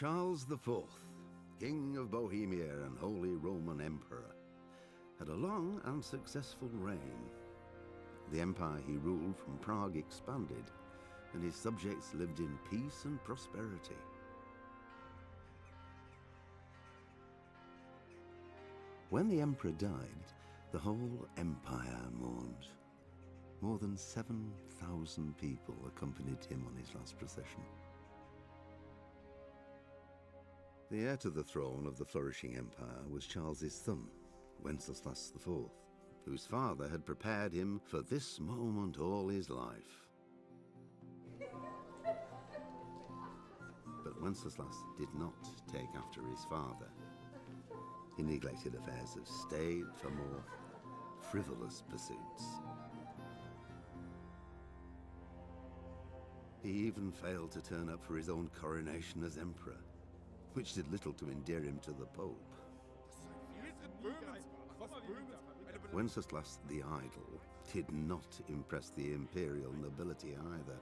Charles IV, King of Bohemia and Holy Roman Emperor, had a long and successful reign. The empire he ruled from Prague expanded, and his subjects lived in peace and prosperity. When the emperor died, the whole empire mourned. More than 7,000 people accompanied him on his last procession. The heir to the throne of the flourishing empire was Charles's son, Wenceslas IV, whose father had prepared him for this moment all his life. But Wenceslas did not take after his father. He neglected affairs of state for more frivolous pursuits. He even failed to turn up for his own coronation as emperor, which did little to endear him to the Pope. Wenceslas the Idle did not impress the imperial nobility either.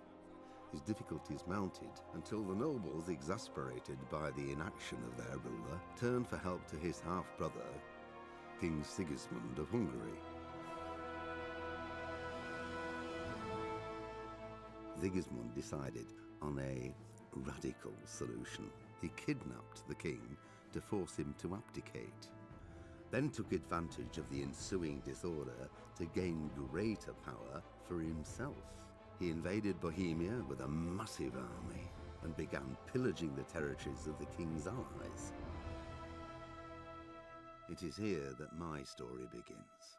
His difficulties mounted until the nobles, exasperated by the inaction of their ruler, turned for help to his half-brother, King Sigismund of Hungary. Sigismund decided on a radical solution. He kidnapped the king to force him to abdicate, then took advantage of the ensuing disorder to gain greater power for himself. He invaded Bohemia with a massive army and began pillaging the territories of the king's allies. It is here that my story begins.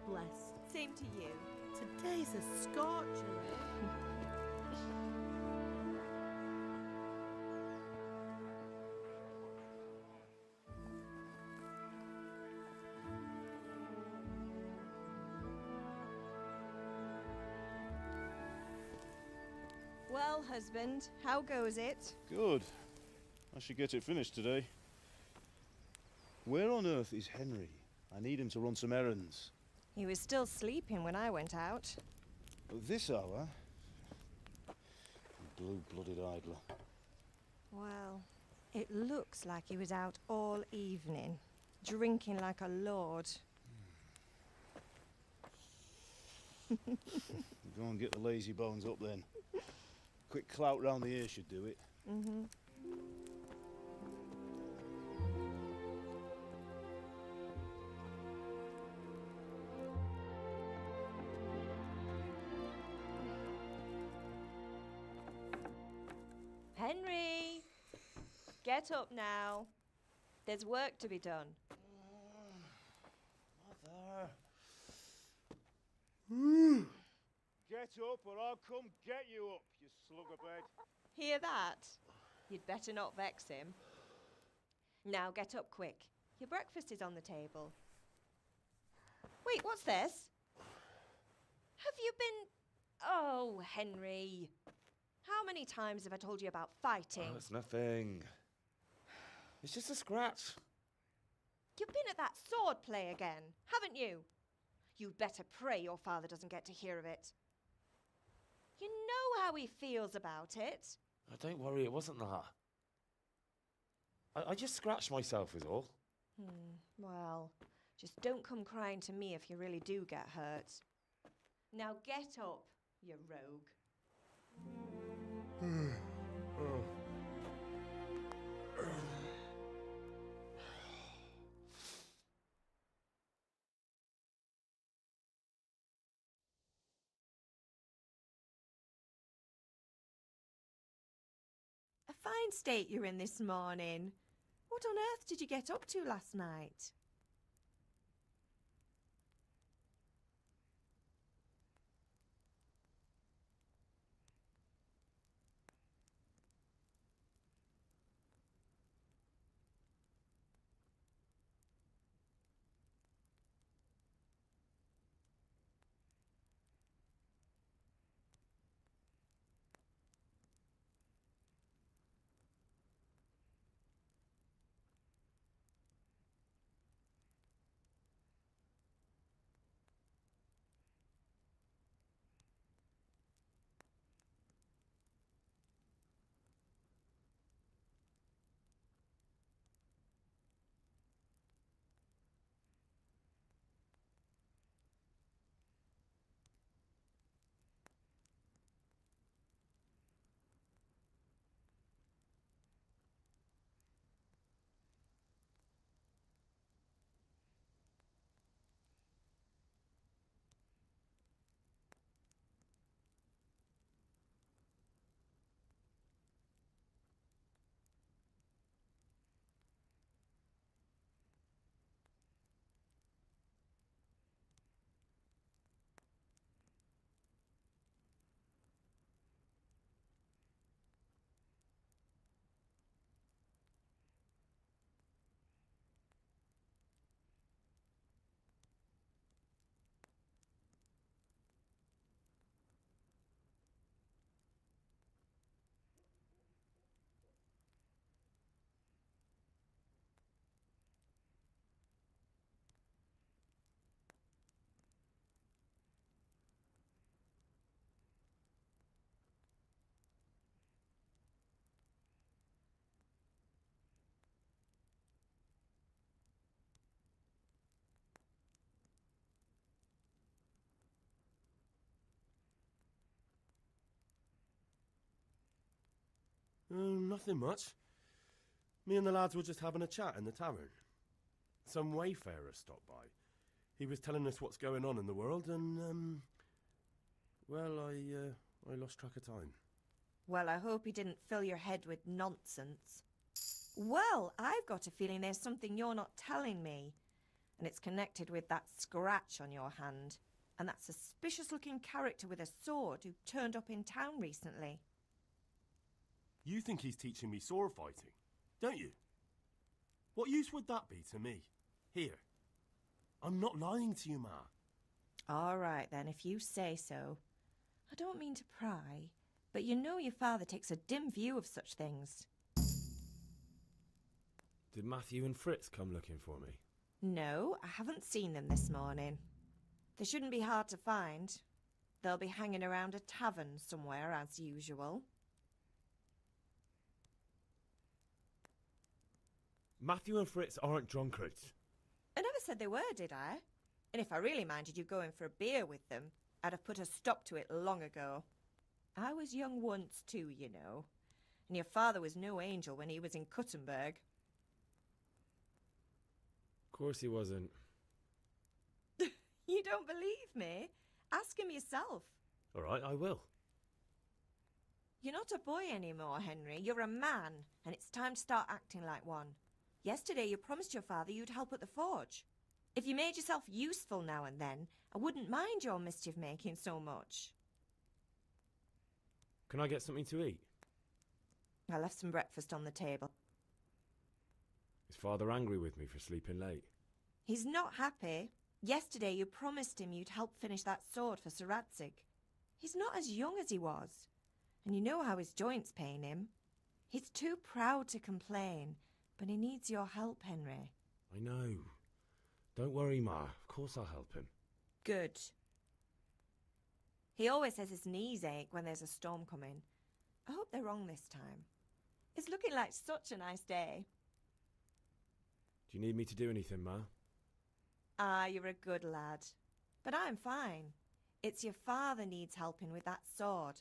bless. Same to you. Today's a scorcher. Well, husband, how goes it? Good. I should get it finished today. Where on earth is Henry? I need him to run some errands. He was still sleeping when I went out. At this hour? Blue-blooded idler. Well, it looks like he was out all evening, drinking like a lord. Go and get the lazy bones up then. Quick clout round the ear should do it. Mm-hmm. Henry! Get up now. There's work to be done. Mother! Get up or I'll come get you up, you slugabed. Hear that? You'd better not vex him. Now get up quick. Your breakfast is on the table. Wait, what's this? Have you been... Oh, Henry. How many times have I told you about fighting? Oh, it's nothing. It's just a scratch. You've been at that sword play again, haven't you? You'd better pray your father doesn't get to hear of it. You know how he feels about it. Oh, don't worry, it wasn't that. I just scratched myself is all. Well, just don't come crying to me if you really do get hurt. Now get up, you rogue. A fine state you're in this morning. What on earth did you get up to last night? Nothing much. Me and the lads were just having a chat in the tavern. Some wayfarer stopped by. He was telling us what's going on in the world and, well, I lost track of time. Well, I hope he didn't fill your head with nonsense. Well, I've got a feeling there's something you're not telling me. and it's connected with that scratch on your hand, and that suspicious-looking character with a sword who turned up in town recently. You think he's teaching me sword fighting, don't you? What use would that be to me? Here. I'm not lying to you, Ma. All right, then, if you say so. I don't mean to pry, but you know your father takes a dim view of such things. Did Matthew and Fritz come looking for me? No, I haven't seen them this morning. They shouldn't be hard to find. They'll be hanging around a tavern somewhere, as usual. Matthew and Fritz aren't drunkards. I never said they were, did I? And if I really minded you going for a beer with them, I'd have put a stop to it long ago. I was young once too, you know. And your father was no angel when he was in Cuttenberg. Of course he wasn't. You don't believe me? Ask him yourself. All right, I will. You're not a boy anymore, Henry. You're a man, and it's time to start acting like one. Yesterday you promised your father you'd help at the forge. If you made yourself useful now and then, I wouldn't mind your mischief-making so much. Can I get something to eat? I left some breakfast on the table. Is Father angry with me for sleeping late? He's not happy. Yesterday you promised him you'd help finish that sword for Sir Radzig. He's not as young as he was, and you know how his joints pain him. He's too proud to complain, but he needs your help, Henry. I know. Don't worry, Ma. Of course I'll help him. Good. He always says his knees ache when there's a storm coming. I hope they're wrong this time. It's looking like such a nice day. Do you need me to do anything, Ma? Ah, you're a good lad. But I'm fine. It's your father needs helping with that sword.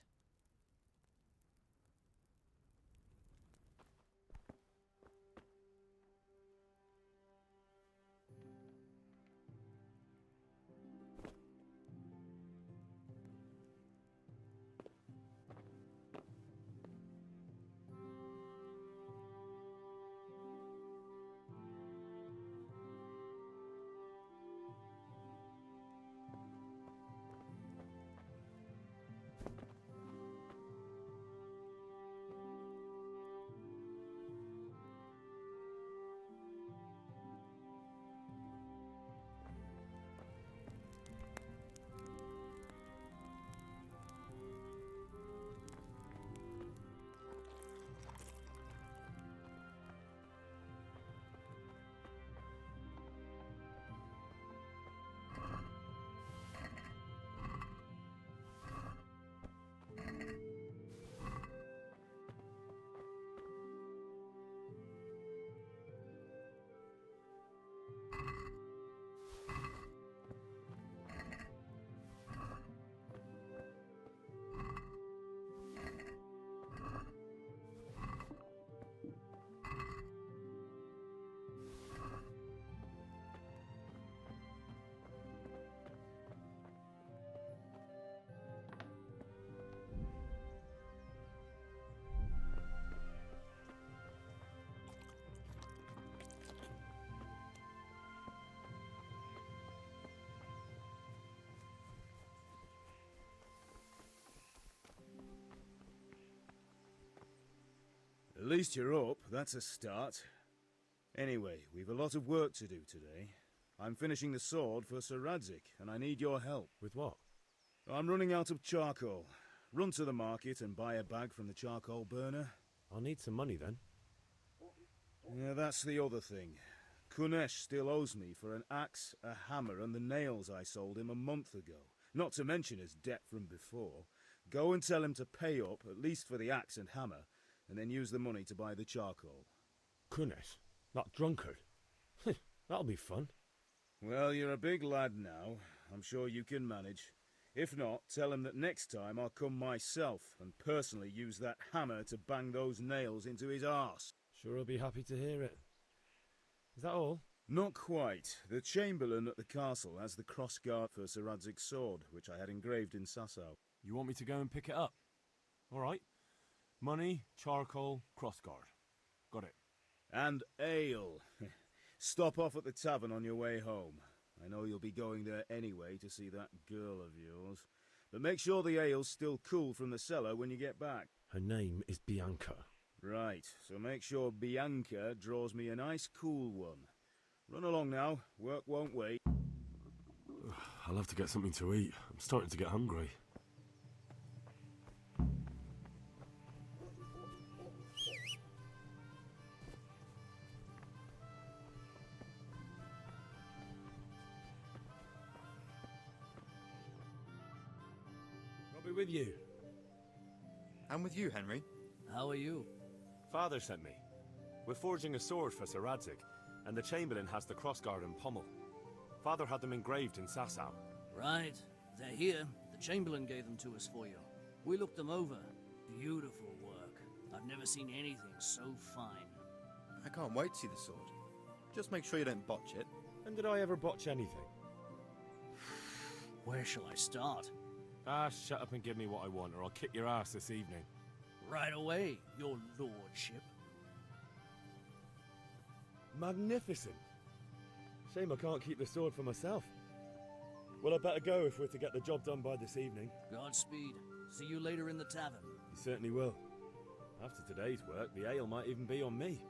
At least you're up, that's a start. Anyway, we've a lot of work to do today. I'm finishing the sword for Sir Radzig, and I need your help. With what? I'm running out of charcoal. Run to the market and buy a bag from the charcoal burner. I'll need some money then. Yeah, that's the other thing. Kunesh still owes me for an axe, a hammer, and the nails I sold him a month ago. Not to mention his debt from before. Go and tell him to pay up, at least for the axe and hammer, and then use the money to buy the charcoal. Kunesh? That drunkard? That'll be fun. Well, you're a big lad now. I'm sure you can manage. If not, tell him that next time I'll come myself and personally use that hammer to bang those nails into his arse. Sure he'll be happy to hear it. Is that all? Not quite. The Chamberlain at the castle has the crossguard for Sir Radzig's sword, which I had engraved in Sasau. You want me to go and pick it up? All right. Money, charcoal, crossguard. Got it. And ale. Stop off at the tavern on your way home. I know you'll be going there anyway to see that girl of yours. But make sure the ale's still cool from the cellar when you get back. Her name is Bianca. Right, so make sure Bianca draws me a nice cool one. Run along now, work won't wait. I'll have to get something to eat. I'm starting to get hungry. I'll be with you. I'm with you, Henry. How are you? Father sent me. We're forging a sword for Sir Radzig, and the Chamberlain has the crossguard and pommel. Father had them engraved in Sasau. Right. They're here. The Chamberlain gave them to us for you. We looked them over. Beautiful work. I've never seen anything so fine. I can't wait to see the sword. Just make sure you don't botch it. When did I ever botch anything? Where shall I start? Ah, shut up and give me what I want, or I'll kick your ass this evening. Right away, your lordship. Magnificent. Shame I can't keep the sword for myself. Well, I better go if we're to get the job done by this evening. Godspeed. See you later in the tavern. You certainly will. After today's work, the ale might even be on me.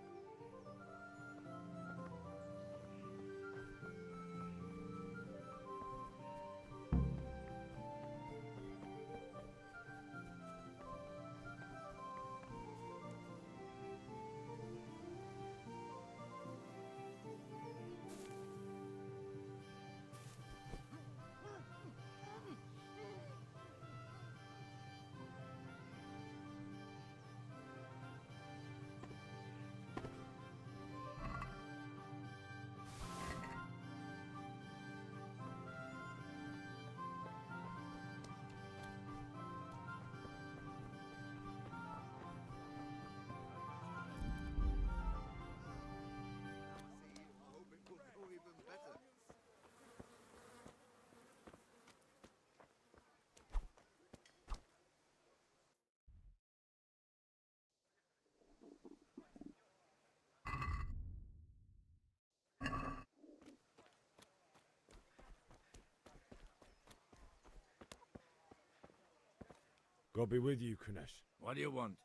God be with you, Kunesh. What do you want?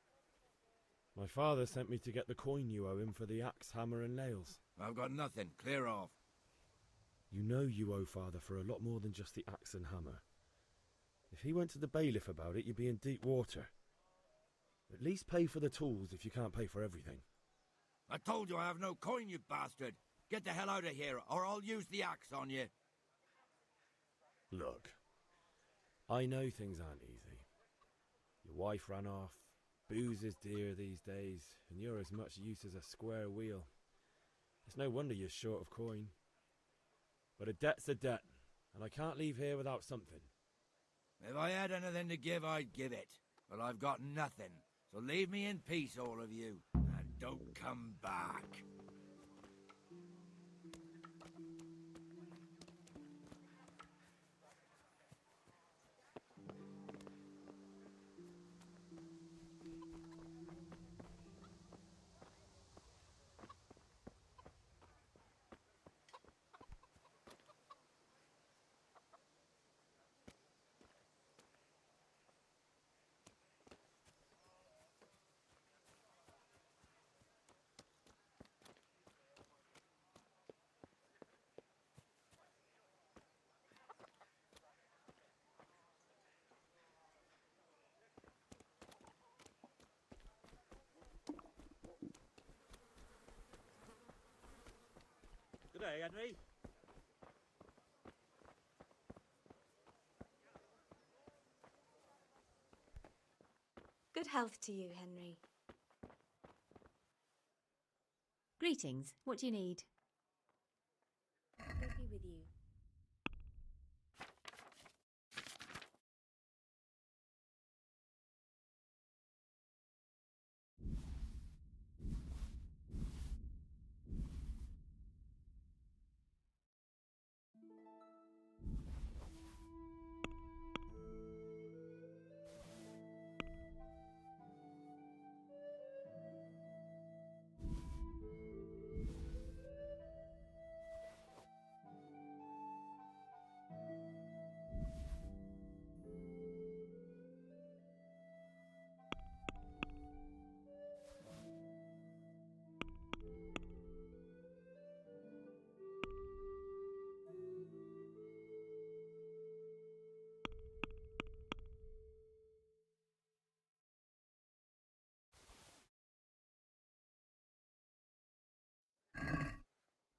My father sent me to get the coin you owe him for the axe, hammer and nails. I've got nothing. Clear off. You know you owe father for a lot more than just the axe and hammer. If he went to the bailiff about it, you'd be in deep water. At least pay for the tools if you can't pay for everything. I told you I have no coin, you bastard. Get the hell out of here, or I'll use the axe on you. Look, I know things aren't easy. Your wife ran off, booze is dear these days, and you're as much use as a square wheel. It's no wonder you're short of coin. But a debt's a debt, and I can't leave here without something. If I had anything to give, I'd give it. But I've got nothing, so leave me in peace, all of you, and don't come back. Good day, Henry. Good health to you, Henry. Greetings. What do you need? God be with you.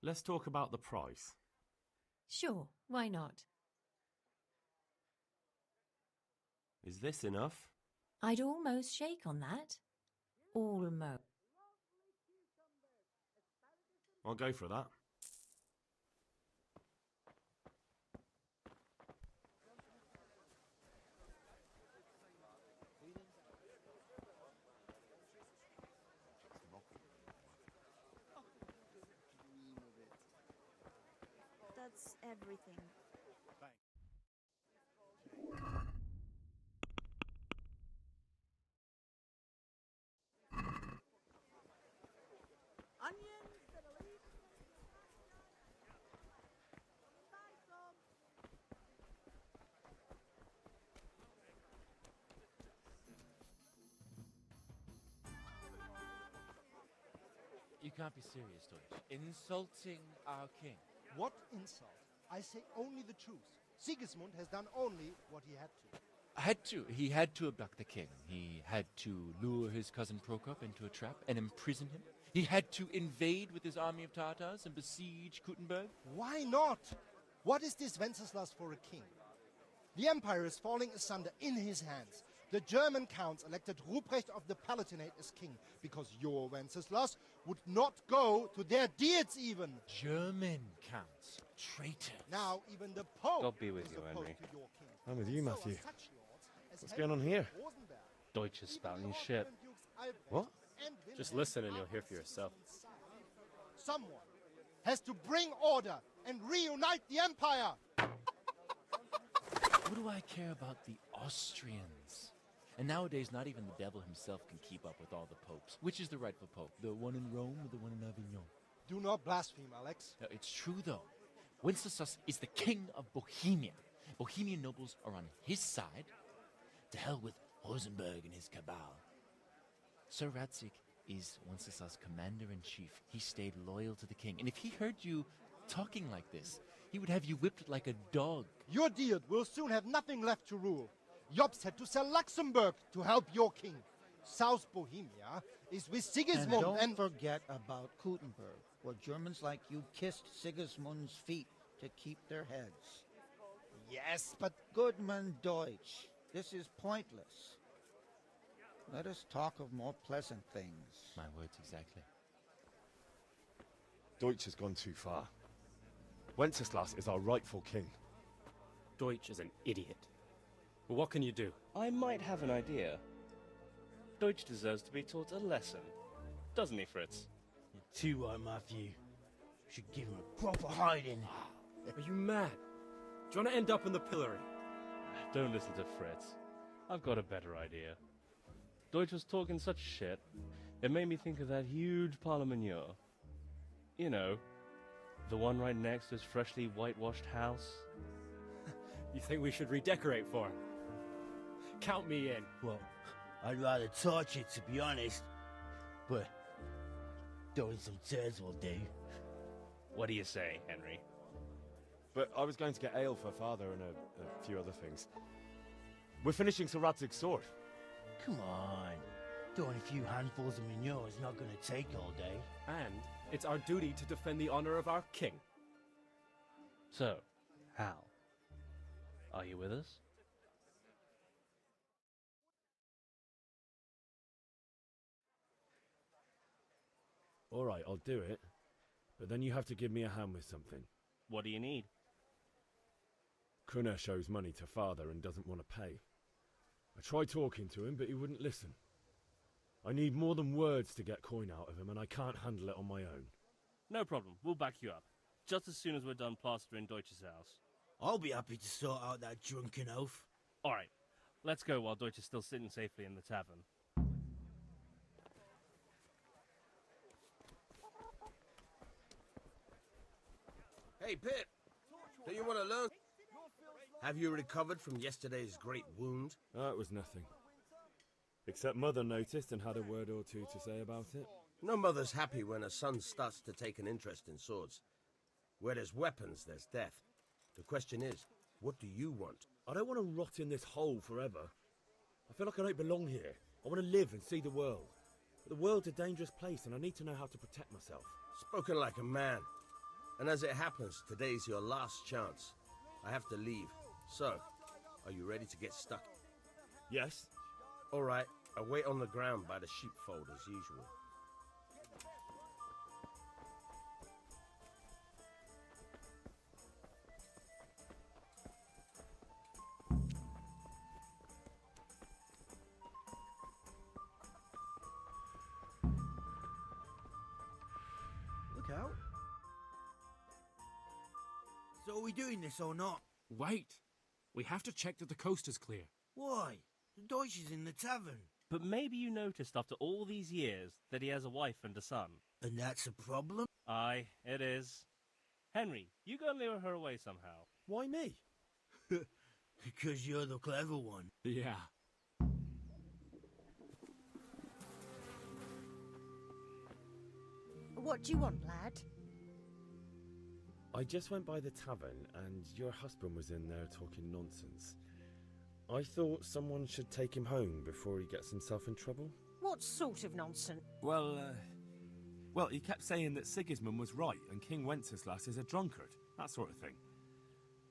Let's talk about the price. Sure, why not? Is this enough? I'd almost shake on that. Almost. I'll go for that. That's everything. Onions that are leaf. Buy some. You can't be serious, Deutsch. Insulting our king. What insult? I say only the truth. Sigismund has done only what he had to. He had to abduct the king. He had to lure his cousin Prokop into a trap and imprison him. He had to invade with his army of Tartars and besiege Kuttenberg. Why not? What is this Wenceslas for a king? The empire is falling asunder in his hands. The German counts elected Ruprecht of the Palatinate as king because your Wenceslas would not go to their deeds even. German counts. Traitor. Now even the Pope God be with is you, opposed Henry. to your king. I'm with you, So are Matthew. such lords as What's going on here? Rosenberg, Deutsch is spouting shit. Dukes Albrecht What? and Just Wilhelm listen and you'll are hear for yourself. Someone has to bring order and reunite the empire. What do I care about the Austrians? And nowadays, not even the devil himself can keep up with all the popes. Which is the rightful pope? The one in Rome or the one in Avignon? Do not blaspheme, Alex. No, it's true, though. Wenceslas is the king of Bohemia. Bohemian nobles are on his side. To hell with Rosenberg and his cabal. Sir Radzik is Wenceslas' commander-in-chief. He stayed loyal to the king. And if he heard you talking like this, he would have you whipped like a dog. Your Diet will soon have nothing left to rule. Jobst had to sell Luxembourg to help your king. South Bohemia is with Sigismund And don't forget about Kuttenberg, where Germans like you kissed Sigismund's feet to keep their heads. Yes, but Goodman Deutsch, this is pointless. Let us talk of more pleasant things. My words exactly. Deutsch has gone too far. Wenceslas is our rightful king. Deutsch is an idiot. Well, what can you do? I might have an idea. Deutsch deserves to be taught a lesson. Doesn't he, Fritz? You're too right, Matthew. Should give him a proper hiding. Are you mad? Do you want to end up in the pillory? Don't listen to Fritz. I've got a better idea. Deutsch was talking such shit, it made me think of that huge parliament. You know, the one right next to his freshly whitewashed house. You think we should redecorate for him? Count me in. Well, I'd rather torch it, to be honest. But throwing some turds will do. What do you say, Henry? But I was going to get ale for father and a few other things. We're finishing Sir Radzig's sword. Come on. Throwing a few handfuls of manure is not going to take all day. And it's our duty to defend the honor of our king. So, Hal, are you with us? All right, I'll do it. But then you have to give me a hand with something. What do you need? Kunesh owes money to father and doesn't want to pay. I tried talking to him, but he wouldn't listen. I need more than words to get coin out of him, and I can't handle it on my own. No problem, we'll back you up. Just as soon as we're done plastering Deutsch's house. I'll be happy to sort out that drunken oaf. Alright, let's go while Deutsch is still sitting safely in the tavern. Hey, Pip! Do you want to learn? Have you recovered from yesterday's great wound? That was nothing. Except Mother noticed and had a word or two to say about it. No mother's happy when a son starts to take an interest in swords. Where there's weapons, there's death. The question is, what do you want? I don't want to rot in this hole forever. I feel like I don't belong here. I want to live and see the world. But the world's a dangerous place and I need to know how to protect myself. Spoken like a man. And as it happens, today's your last chance. I have to leave. So, are you ready to get stuck? Yes. All right, I'll wait on the ground by the sheepfold as usual. Look out. So are we doing this or not? Wait. We have to check that the coast is clear. Why? The Deutsch is in the tavern. But maybe you noticed after all these years that he has a wife and a son. And that's a problem? Aye, it is. Henry, you go and lure her away somehow. Why me? Because you're the clever one. Yeah. What do you want, lad? I just went by the tavern and your husband was in there talking nonsense. I thought someone should take him home before he gets himself in trouble. What sort of nonsense? Well, he kept saying that Sigismund was right and King Wenceslas is a drunkard, that sort of thing.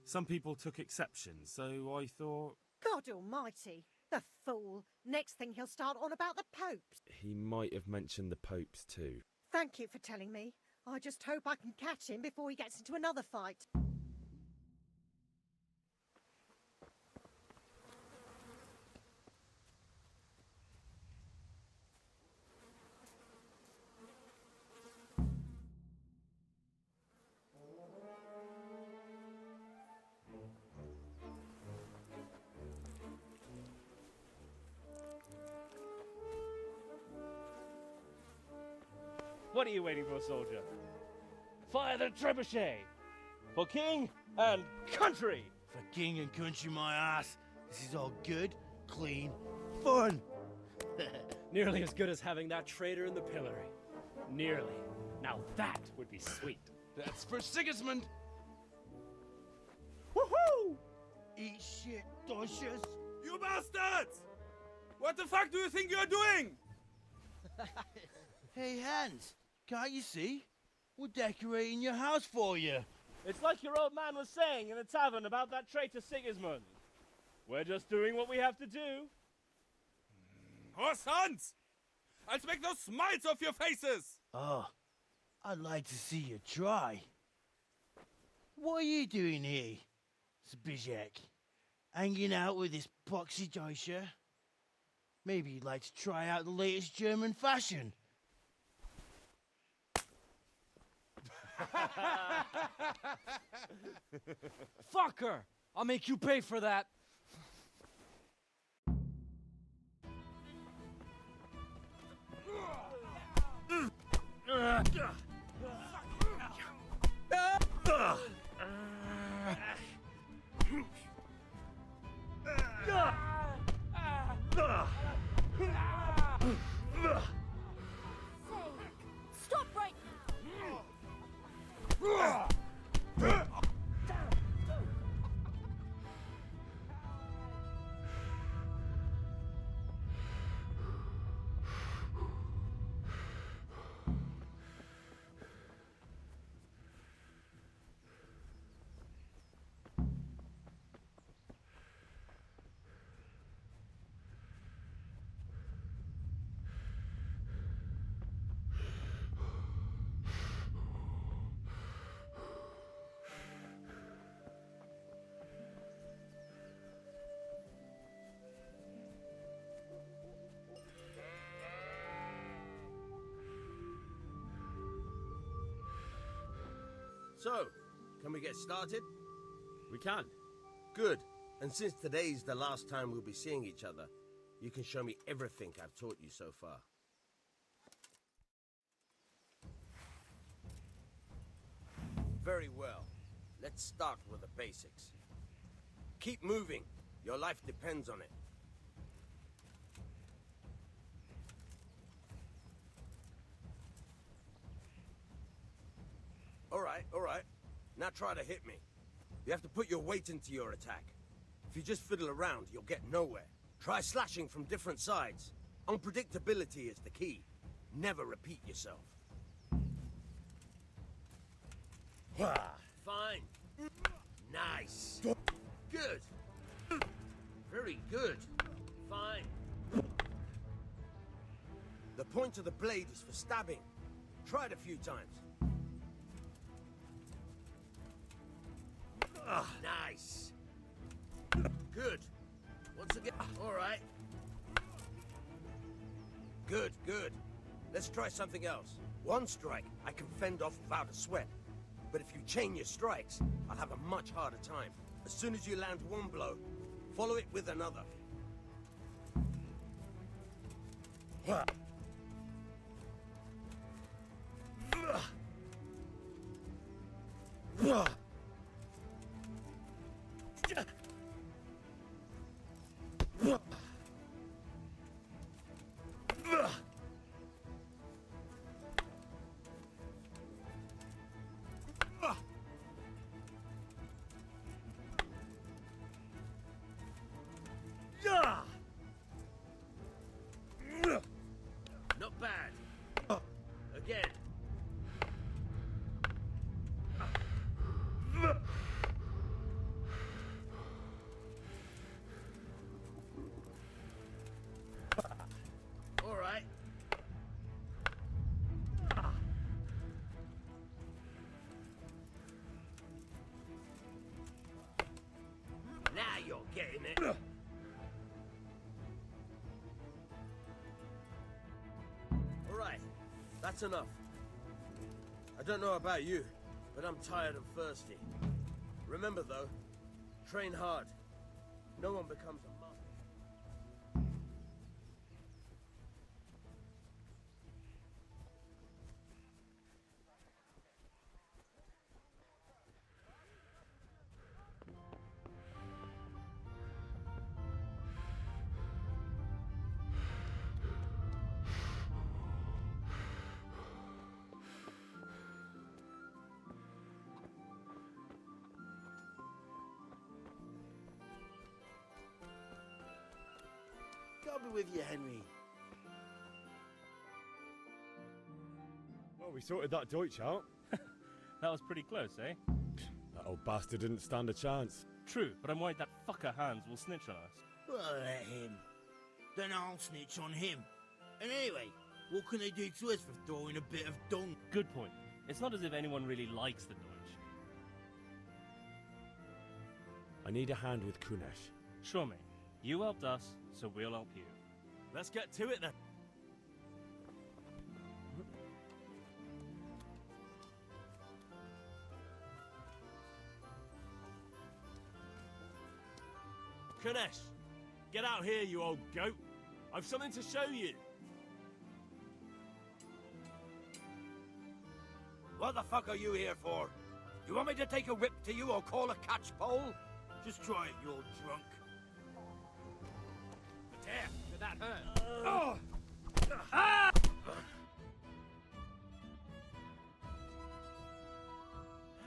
Some people took exception, so I thought... God almighty, the fool. Next thing he'll start on about the popes. He might have mentioned the popes too. Thank you for telling me. I just hope I can catch him before he gets into another fight. What are you waiting for, soldier? Fire the trebuchet! For king and country! For king and country, my ass. This is all good, clean, fun. Nearly as good as having that traitor in the pillory. Nearly. Now that would be sweet. That's for Sigismund! Woohoo! Eat shit, Deutsches. You bastards! What the fuck do you think you're doing? Hey, Hans, can't you see? We're decorating your house for you. It's like your old man was saying in the tavern about that traitor Sigismund. We're just doing what we have to do. Oh, sons! I'll make those smiles off your faces! Oh, I'd like to see you try. What are you doing here, Zbigniew? Hanging out with this poxy Deutscher? Maybe you'd like to try out the latest German fashion. Fuck her! I'll make you pay for that. Stop right So, can we get started? We can. Good. And since today's the last time we'll be seeing each other, you can show me everything I've taught you so far. Very well. Let's start with the basics. Keep moving. Your life depends on it. All right. Now try to hit me. You have to put your weight into your attack. If you just fiddle around, you'll get nowhere. Try slashing from different sides. Unpredictability is the key. Never repeat yourself. Fine. Nice. Good. Very good. Fine. The point of the blade is for stabbing. Try it a few times. Nice. Good. Once again. All right. Good, good. Let's try something else. One strike, I can fend off without a sweat. But if you chain your strikes, I'll have a much harder time. As soon as you land one blow, follow it with another. Not bad. Again. All right. Now you're getting it. All right. That's enough. I don't know about you, but I'm tired and thirsty. Remember though, train hard. No one becomes a master. God be with you, Henry. Well, we sorted that Deutsch out. That was pretty close, eh? That old bastard didn't stand a chance. True, but I'm worried that fucker Hans will snitch on us. Well, let him. Then I'll snitch on him. And anyway, what can they do to us for throwing a bit of dung? Good point. It's not as if anyone really likes the Deutsch. I need a hand with Kunesh. Sure, mate. You helped us, so we'll help you. Let's get to it then. Kunesh, get out here, you old goat. I've something to show you. What the fuck are you here for? You want me to take a whip to you or call a catch pole? Just try it, you old drunk. There, did that hurt?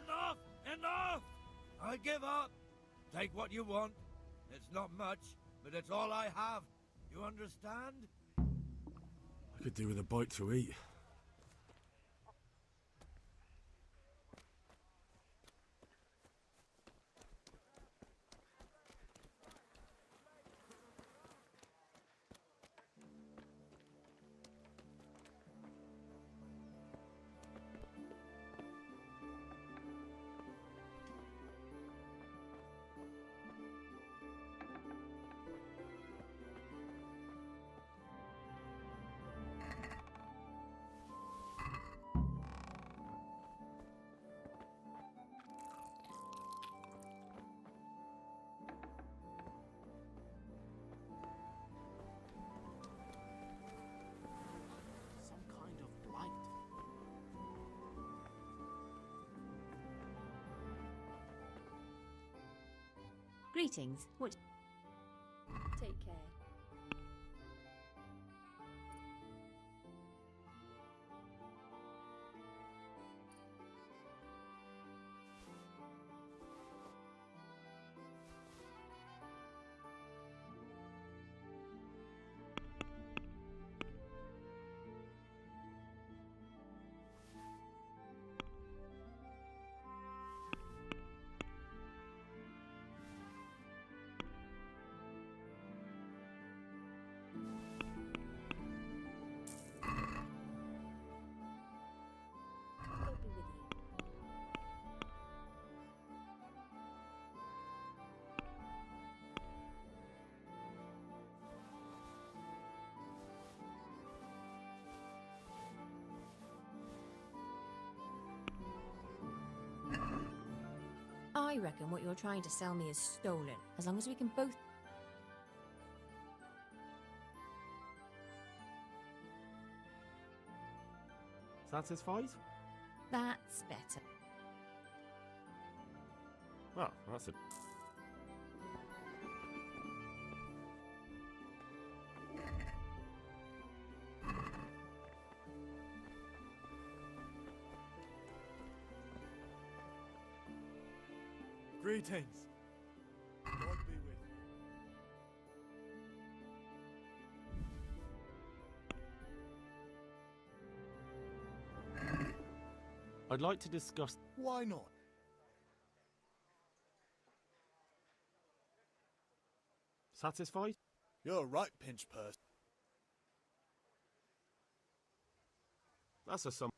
Enough! Enough! I give up. Take what you want. It's not much, but it's all I have. You understand? I could do with a bite to eat. Greetings. What? Take care. I reckon what you're trying to sell me is stolen, as long as we can both... Satisfied? That's better. Well, that's a... Greetings. God be with you. I'd like to discuss... Why not? Satisfied? You're right, pinch purse. That's a sum...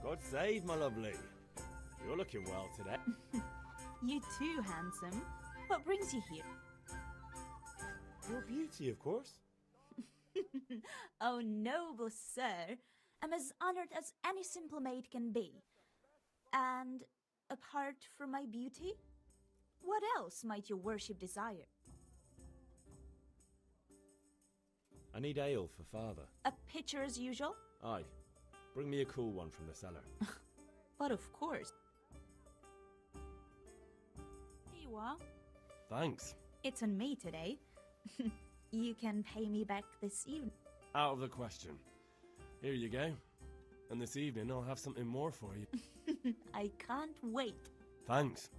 God save, my lovely. You're looking well today. You too, handsome. What brings you here? Your beauty, of course. Oh, noble sir. I'm as honored as any simple maid can be. And apart from my beauty, what else might your worship desire? I need ale for father. A pitcher as usual? Aye. Bring me a cool one from the cellar. But of course. Here you are. Thanks. It's on me today. You can pay me back this evening. Out of the question. Here you go. And this evening I'll have something more for you. I can't wait. Thanks.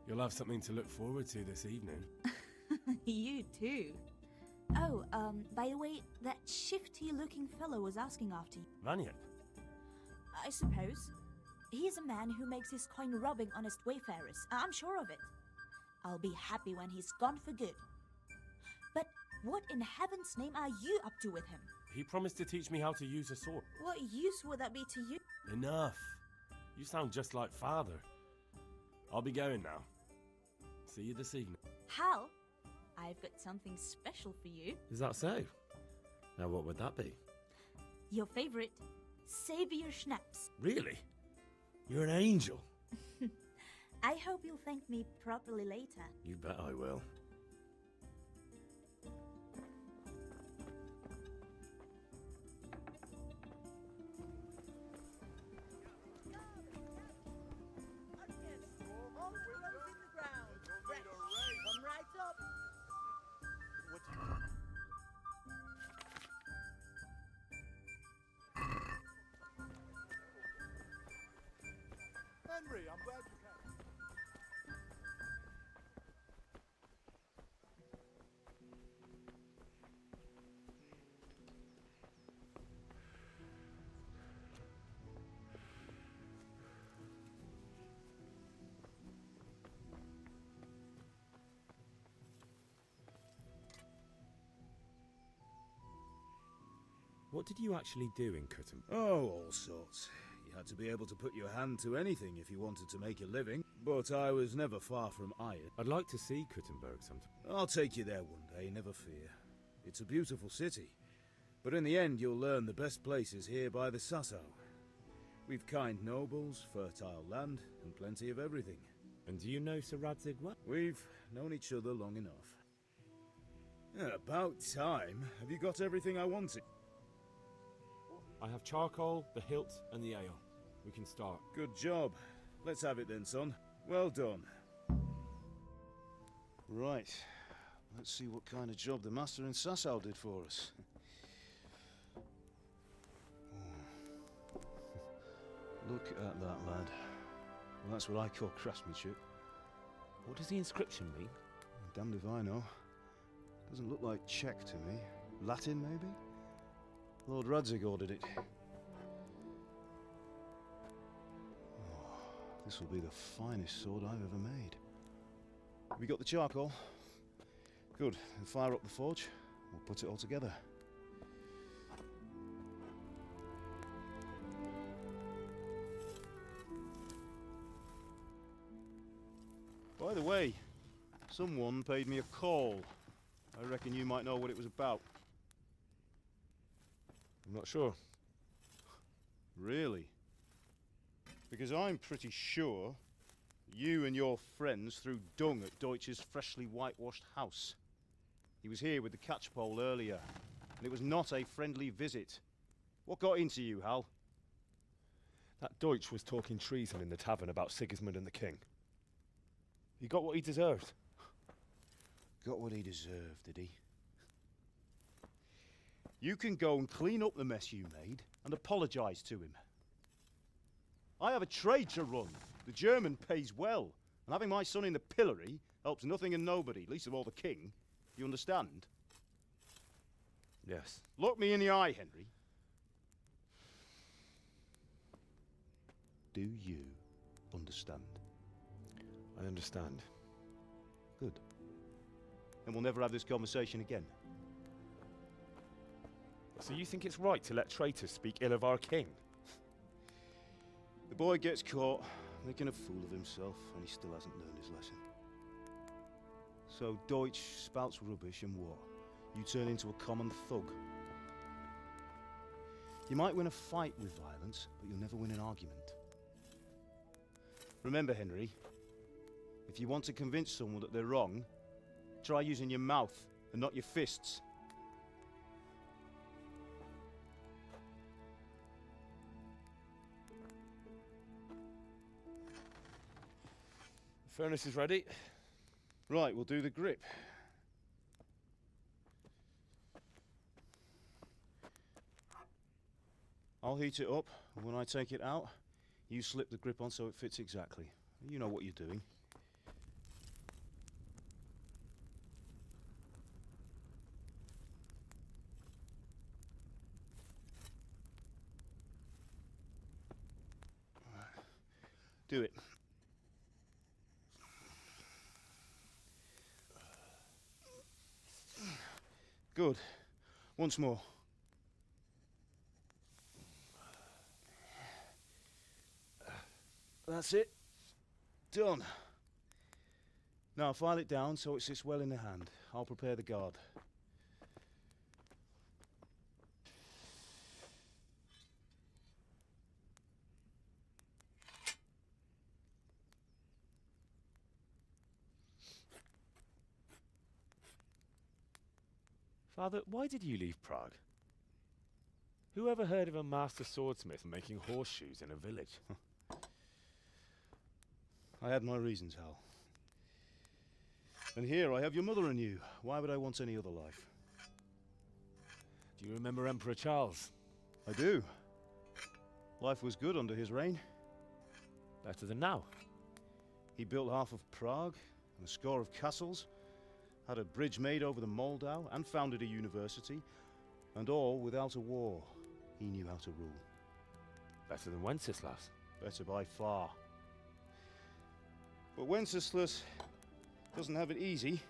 You'll have something to look forward to this evening. You too. Oh, by the way, that shifty-looking fellow was asking after you. Vanyek? I suppose. He's a man who makes his coin robbing honest wayfarers. I'm sure of it. I'll be happy when he's gone for good. But what in heaven's name are you up to with him? He promised to teach me how to use a sword. What use would that be to you? Enough. You sound just like father. I'll be going now. See you this evening. Hal, I've got something special for you. Is that so? Now what would that be? Your favorite, Savior Schnapps. Really? You're an angel. I hope you'll thank me properly later. You bet I will. Henry, I'm glad you came. What did you actually do in Cutton? Oh, all sorts. You had to be able to put your hand to anything if you wanted to make a living, but I was never far from iron. I'd like to see Kuttenberg sometime. I'll take you there one day, never fear. It's a beautiful city. But in the end, you'll learn the best places here by the Sasso. We've kind nobles, fertile land, and plenty of everything. And do you know Sir Radzig well? We've known each other long enough. Yeah, about time. Have you got everything I wanted? I have charcoal, the hilt, and the ale. We can start. Good job. Let's have it then, son. Well done. Right. Let's see what kind of job the master in Sasau did for us. Look at that, lad. Well, that's what I call craftsmanship. What does the inscription mean? Damned if I know. Doesn't look like Czech to me. Latin, maybe? Lord Radzig ordered it. Oh, this will be the finest sword I've ever made. Have you got the charcoal? Good. Then fire up the forge. We'll put it all together. By the way, someone paid me a call. I reckon you might know what it was about. I'm not sure. Really? Because I'm pretty sure you and your friends threw dung at Deutsch's freshly whitewashed house. He was here with the catchpole earlier, and it was not a friendly visit. What got into you, Hal? That Deutsch was talking treason in the tavern about Sigismund and the king. He got what he deserved. Got what he deserved, did he? You can go and clean up the mess you made and apologise to him. I have a trade to run. The German pays well, and having my son in the pillory helps nothing and nobody, least of all the king. You understand? Yes. Look me in the eye, Henry. Do you understand? I understand. Good. Then we'll never have this conversation again. So you think it's right to let traitors speak ill of our king? The boy gets caught making a fool of himself, and he still hasn't learned his lesson. So Deutsch spouts rubbish, and what? You turn into a common thug. You might win a fight with violence, but you'll never win an argument. Remember, Henry, if you want to convince someone that they're wrong, try using your mouth and not your fists. The furnace is ready. Right, we'll do the grip. I'll heat it up, and when I take it out, you slip the grip on so it fits exactly. You know what you're doing. Do it. Good. Once more. That's it. Done. Now file it down so it sits well in the hand. I'll prepare the guard. Father, why did you leave Prague? Who ever heard of a master swordsmith making horseshoes in a village? I had my reasons, Hal. And here I have your mother and you. Why would I want any other life? Do you remember Emperor Charles? I do. Life was good under his reign. Better than now. He built half of Prague and a score of castles, had a bridge made over the Moldau, and founded a university, and all without a war. He knew how to rule. Better than Wenceslas. Better by far. But Wenceslas doesn't have it easy.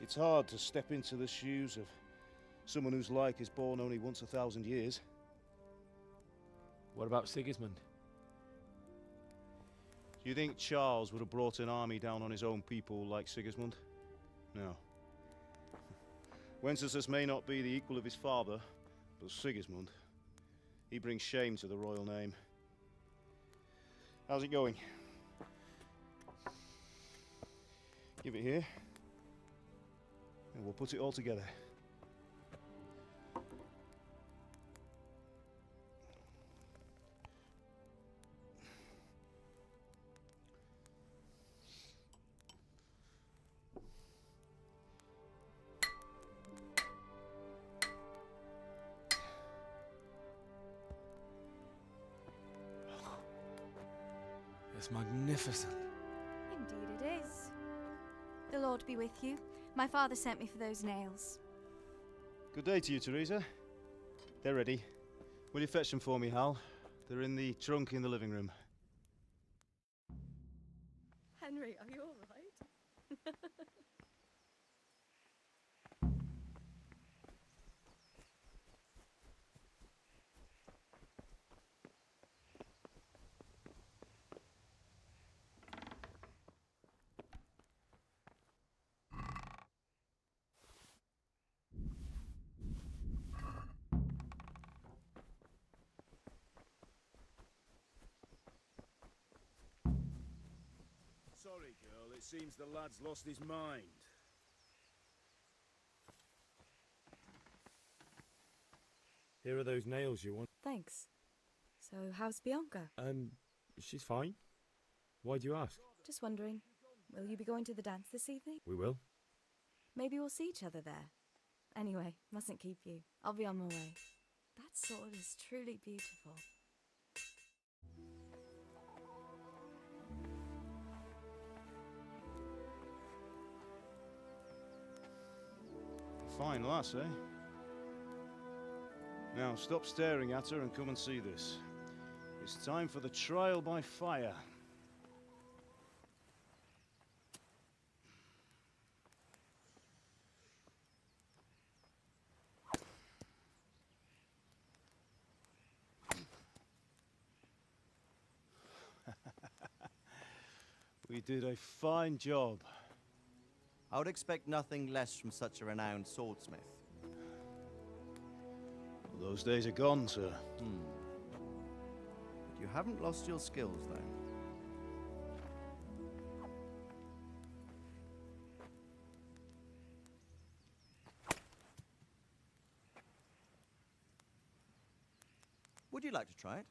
It's hard to step into the shoes of someone whose like is born only once 1,000 years. What about Sigismund? Do you think Charles would have brought an army down on his own people like Sigismund? No. Wenceslas may not be the equal of his father, but Sigismund, he brings shame to the royal name. How's it going? Give it here, and we'll put it all together. It's magnificent. Indeed it is. The Lord be with you. My father sent me for those nails. Good day to you, Teresa. They're ready. Will you fetch them for me, Hal? They're in the trunk in the living room. Henry, are you all right? Sorry, girl. It seems the lad's lost his mind. Here are those nails you want. Thanks. So, how's Bianca? She's fine. Why do you ask? Just wondering, will you be going to the dance this evening? We will. Maybe we'll see each other there. Anyway, mustn't keep you. I'll be on my way. That sword is truly beautiful. Fine lass, eh? Now, stop staring at her and come and see this. It's time for the trial by fire. We did a fine job. I would expect nothing less from such a renowned swordsmith. Those days are gone, sir. But you haven't lost your skills, though. Would you like to try it?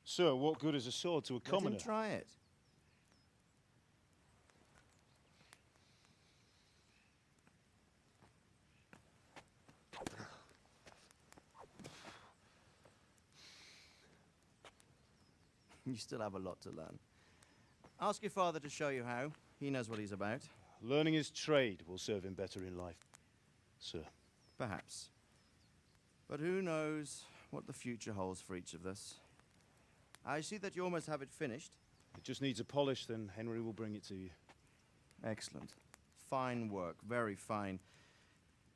Sir, what good is a sword to a commoner? Let him try it. You still have a lot to learn. Ask your father to show you how. He knows what he's about. Learning his trade will serve him better in life, sir. Perhaps. But who knows what the future holds for each of us. I see that you almost have it finished. It just needs a polish, then Henry will bring it to you. Excellent. Fine work, very fine.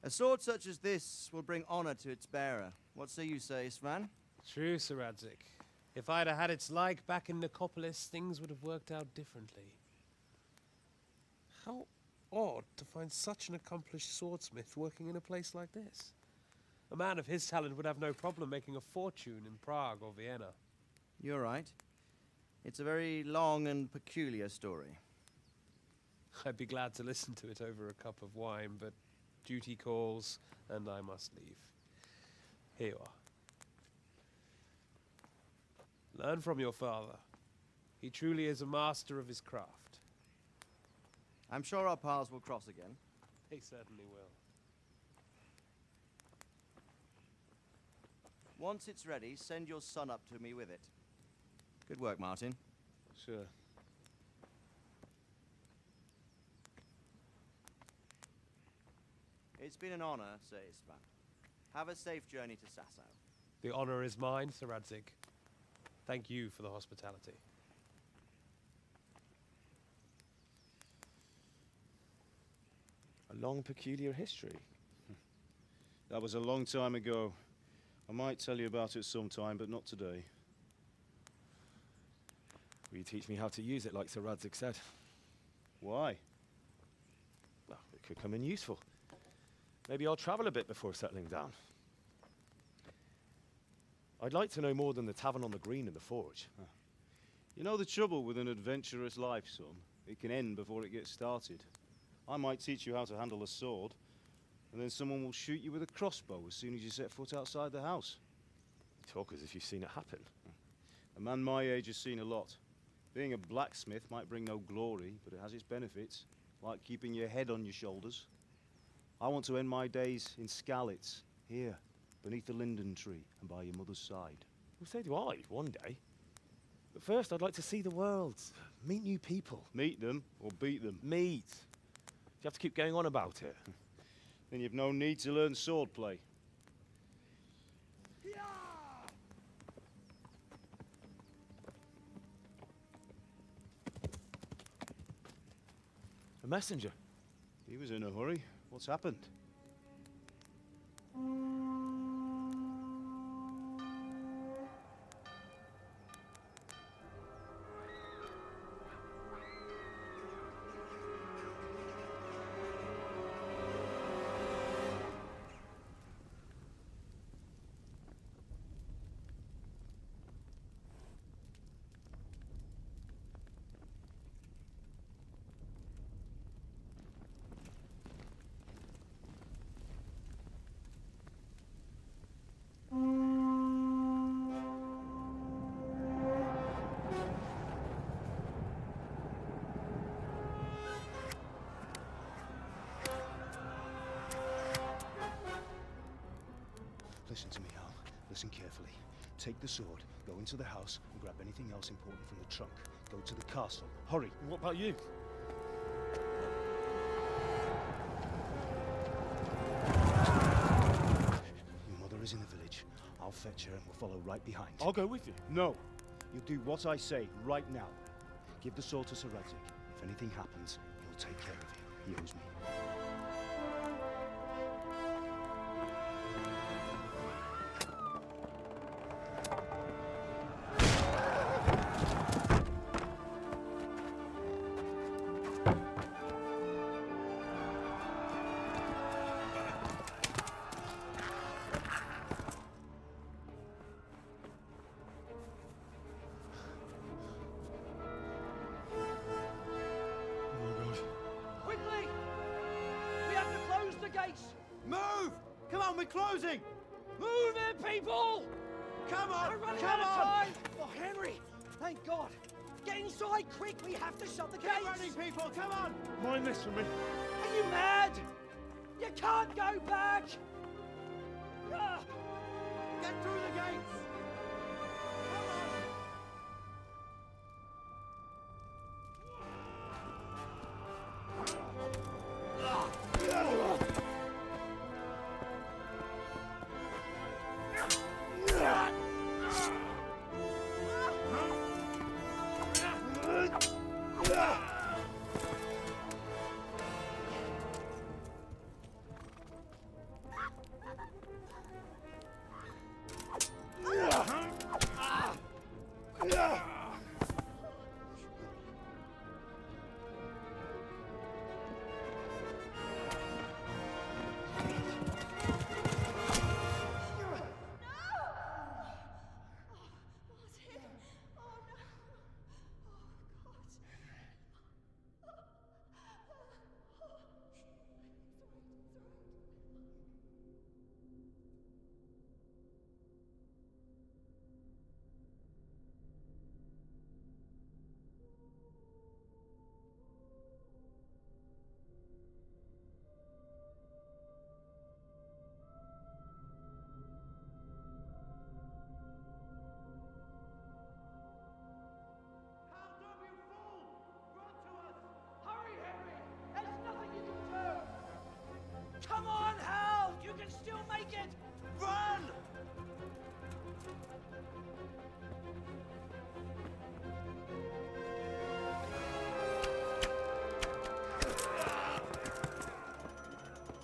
A sword such as this will bring honor to its bearer. What say you, Svan? True, Sir Radzik. If I'd have had its like back in Nicopolis, things would have worked out differently. How odd to find such an accomplished swordsmith working in a place like this. A man of his talent would have no problem making a fortune in Prague or Vienna. You're right. It's a very long and peculiar story. I'd be glad to listen to it over a cup of wine, but duty calls, and I must leave. Here you are. Learn from your father. He truly is a master of his craft. I'm sure our paths will cross again. They certainly will. Once it's ready, send your son up to me with it. Good work, Martin. Sure. It's been an honor, Sir Istvan. Have a safe journey to Sasau. The honor is mine, Sir Radzik. Thank you for the hospitality. A long, peculiar history. That was a long time ago. I might tell you about it sometime, but not today. Will you teach me how to use it like Sir Radzik said? Why? Well, it could come in useful. Maybe I'll travel a bit before settling down. I'd like to know more than the tavern on the green and the forge. You know the trouble with an adventurous life, son? It can end before it gets started. I might teach you how to handle a sword, and then someone will shoot you with a crossbow as soon as you set foot outside the house. You talk as if you've seen it happen. A man my age has seen a lot. Being a blacksmith might bring no glory, but it has its benefits, like keeping your head on your shoulders. I want to end my days in Skalitz, here, beneath the linden tree and by your mother's side. Well, so do I, one day. But first, I'd like to see the world, meet new people. Meet them or beat them? Meet. Do you have to keep going on about it? Then you've no need to learn swordplay. A messenger. He was in a hurry. What's happened? Listen to me, Hal. Listen carefully. Take the sword, go into the house, and grab anything else important from the trunk. Go to the castle. Hurry! And what about you? Your mother is in the village. I'll fetch her and we'll follow right behind. I'll go with you. No. You'll do what I say right now. Give the sword to Sir Radzik. If anything happens, he'll take care of you. He owes me. Quickly! We have to close the gates! Move! Come on, we're closing! Move it, people! Come on! We're running Come out of on! time! Oh, Henry! Thank God! Get inside, quick! We have to shut the Keep gates! running, people! Come on! Mind this for me. Are you mad? You can't go back! Ah! Get through the gates! Hurry, Henry! There's nothing you can do! Come on, Hal! You can still make it! Run!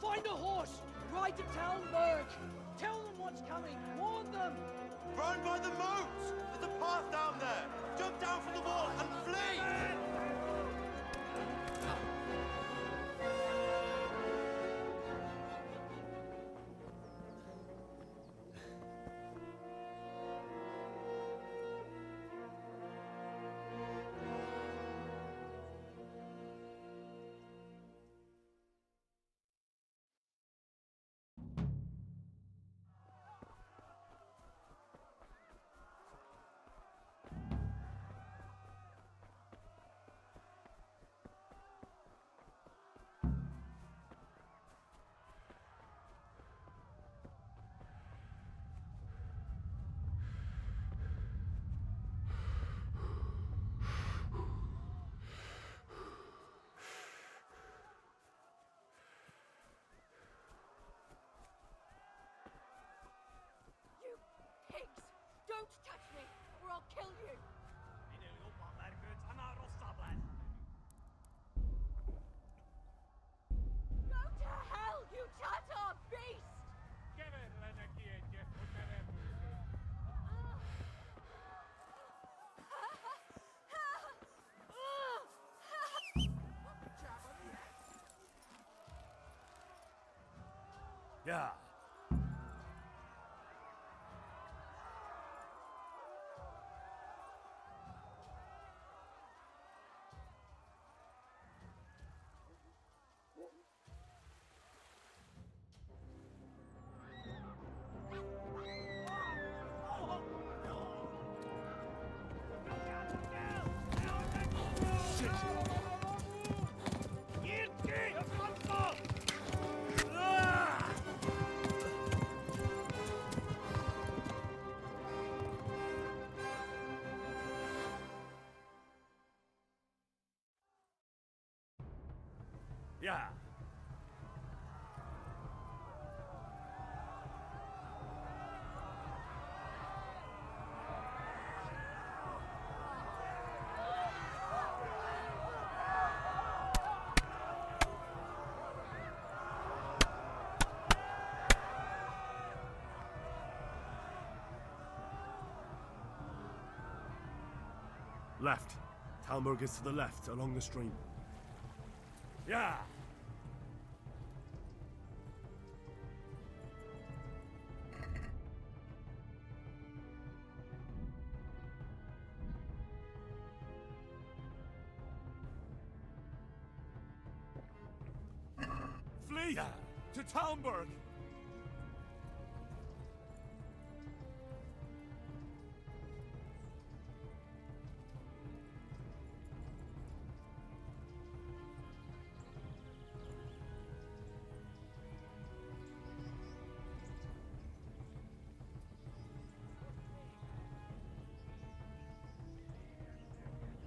Find a horse! Ride to town, Merc! Tell them what's coming! Warn them! Run by the moat! There's a path down there! Jump down from the wall and flee! Yeah. Yeah. Left. Talmberg is to the left, along the stream. Yeah. Flee! To Talmberg!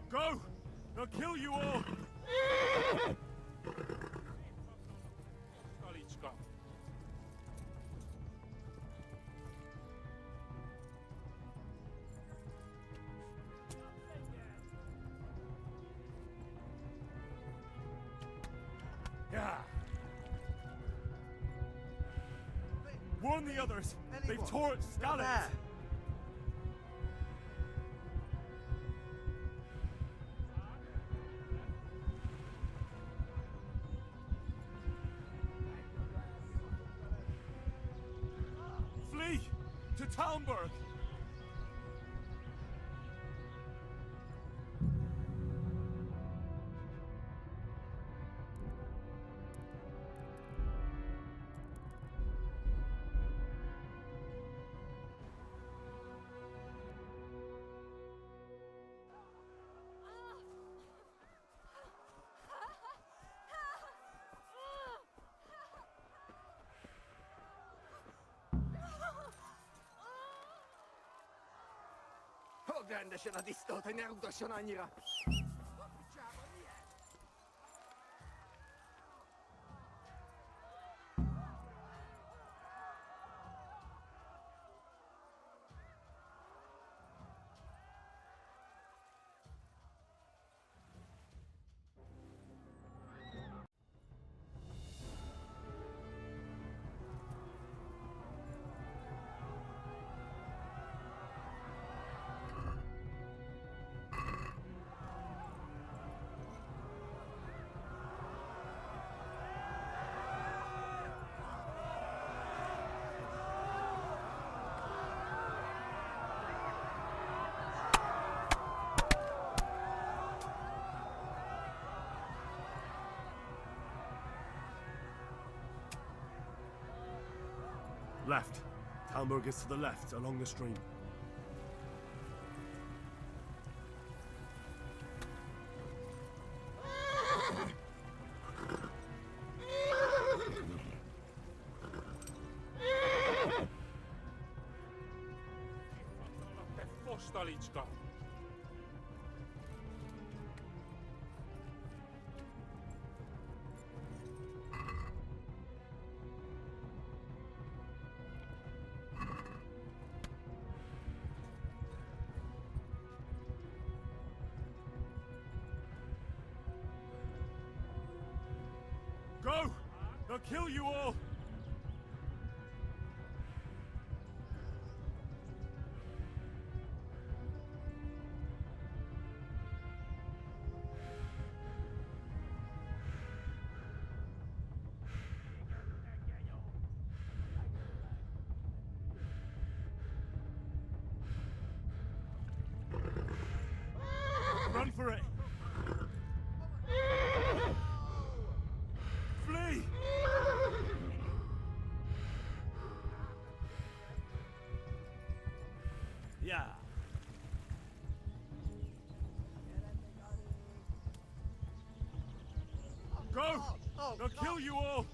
Go! They'll kill you all! Stoliczka. Yeah. Warn the others! They've tore at Scarlet! Flee! To Talmberg! Ogląda się na istotę, nie rób do sionanira. Left. Talmberg is to the left, along the stream. Stoliczka. Go! They'll kill you all! They'll kill you all!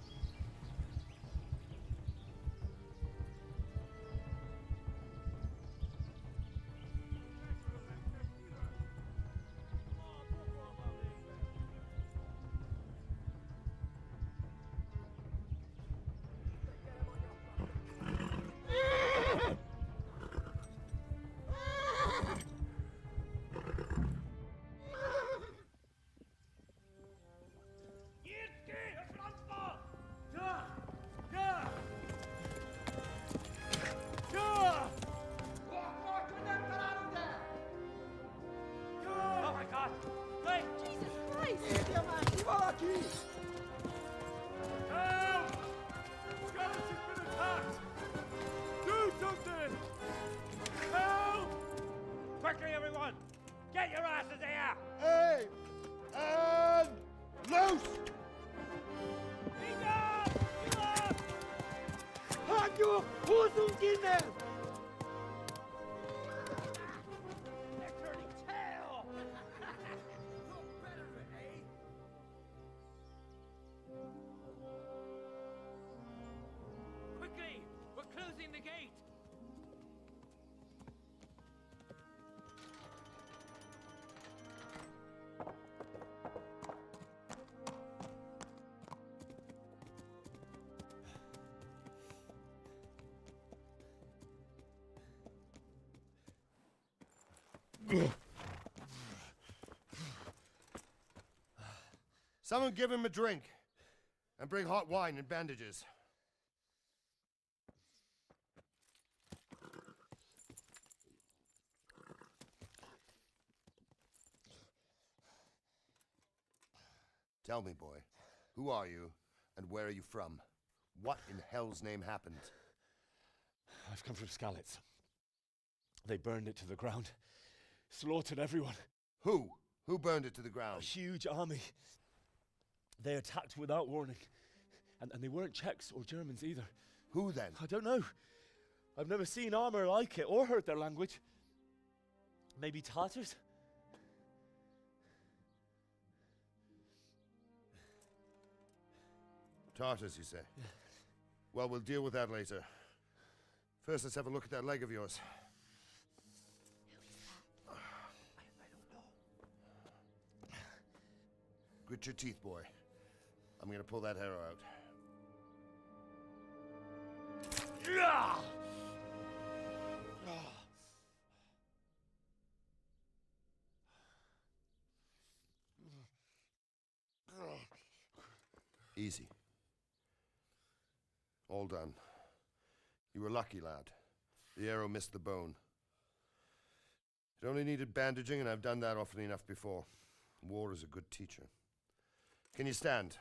Oh my God! Wait! Jesus Christ! Help! Scarlet has been attacked! Do something! Help! Quickly, everyone! Get your asses here! Hey! And loose! Halt your Hosenkinder! They're turning tail! Quickly! We're closing the gate! Someone give him a drink. And bring hot wine and bandages. Tell me, boy, who are you and where are you from? What in hell's name happened? I've come from Skalitz. They burned it to the ground. Slaughtered everyone. Who? Who burned it to the ground? A huge army. They attacked without warning. And they weren't Czechs or Germans either. Who then? I don't know. I've never seen armor like it or heard their language. Maybe Tatars? Tartars, you say? Yeah. Well, we'll deal with that later. First, let's have a look at that leg of yours. Grit your teeth, boy. I'm gonna pull that arrow out. Easy. All done. You were lucky, lad. The arrow missed the bone. It only needed bandaging, and I've done that often enough before. War is a good teacher. Can you stand?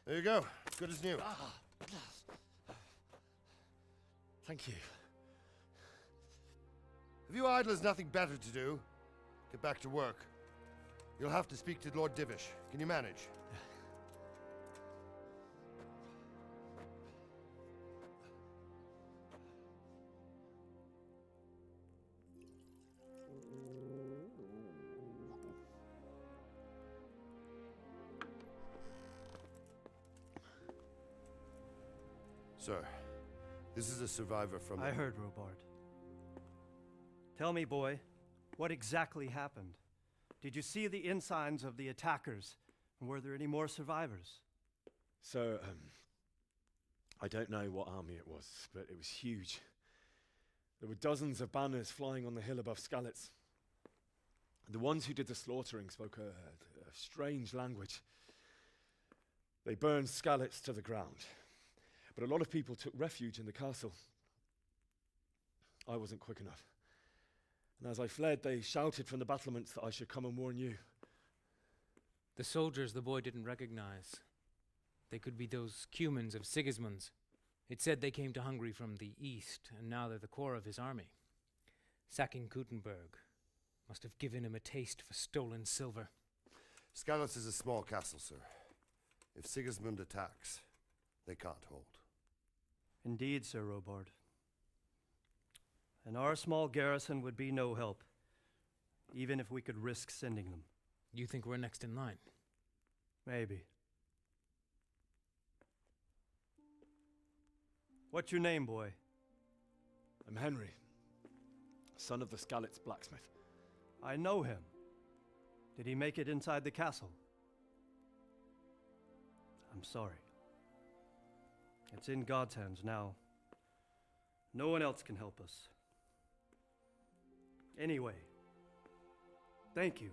There you go. Good as new. Thank you. If you idlers nothing better to do, get back to work. You'll have to speak to Lord Divish. Can you manage? Sir, this is a survivor from... I heard, Robard. Tell me, boy, what exactly happened? Did you see the ensigns of the attackers? And were there any more survivors? So, I don't know what army it was, but it was huge. There were dozens of banners flying on the hill above Skalitz. The ones who did the slaughtering spoke a strange language. They burned Skalitz to the ground. But a lot of people took refuge in the castle. I wasn't quick enough. And as I fled, they shouted from the battlements that I should come and warn you. The soldiers the boy didn't recognize. They could be those Cumans of Sigismund's. It said they came to Hungary from the east, and now they're the core of his army. Sacking Gutenberg must have given him a taste for stolen silver. Skalitz is a small castle, sir. If Sigismund attacks, they can't hold. Indeed, Sir Robard. And our small garrison would be no help, even if we could risk sending them. You think we're next in line? Maybe. What's your name, boy? I'm Henry, son of the Skalitz blacksmith. I know him. Did he make it inside the castle? I'm sorry. It's in God's hands now. No one else can help us. Anyway, thank you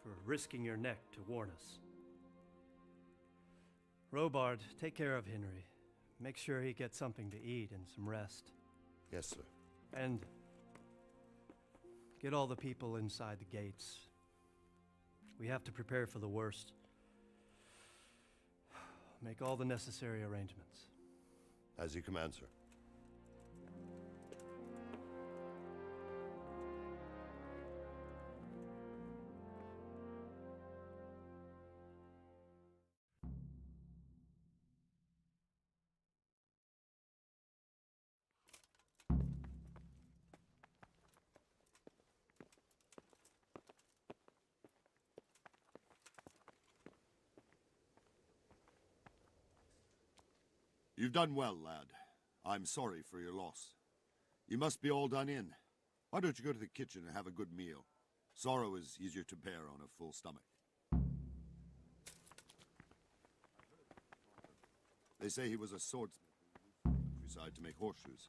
for risking your neck to warn us. Robard, take care of Henry. Make sure he gets something to eat and some rest. Yes, sir. And get all the people inside the gates. We have to prepare for the worst. Make all the necessary arrangements. As you command, sir. You've done well, lad. I'm sorry for your loss. You must be all done in. Why don't you go to the kitchen and have a good meal? Sorrow is easier to bear on a full stomach. They say he was a swordsmith who countryside to make horseshoes.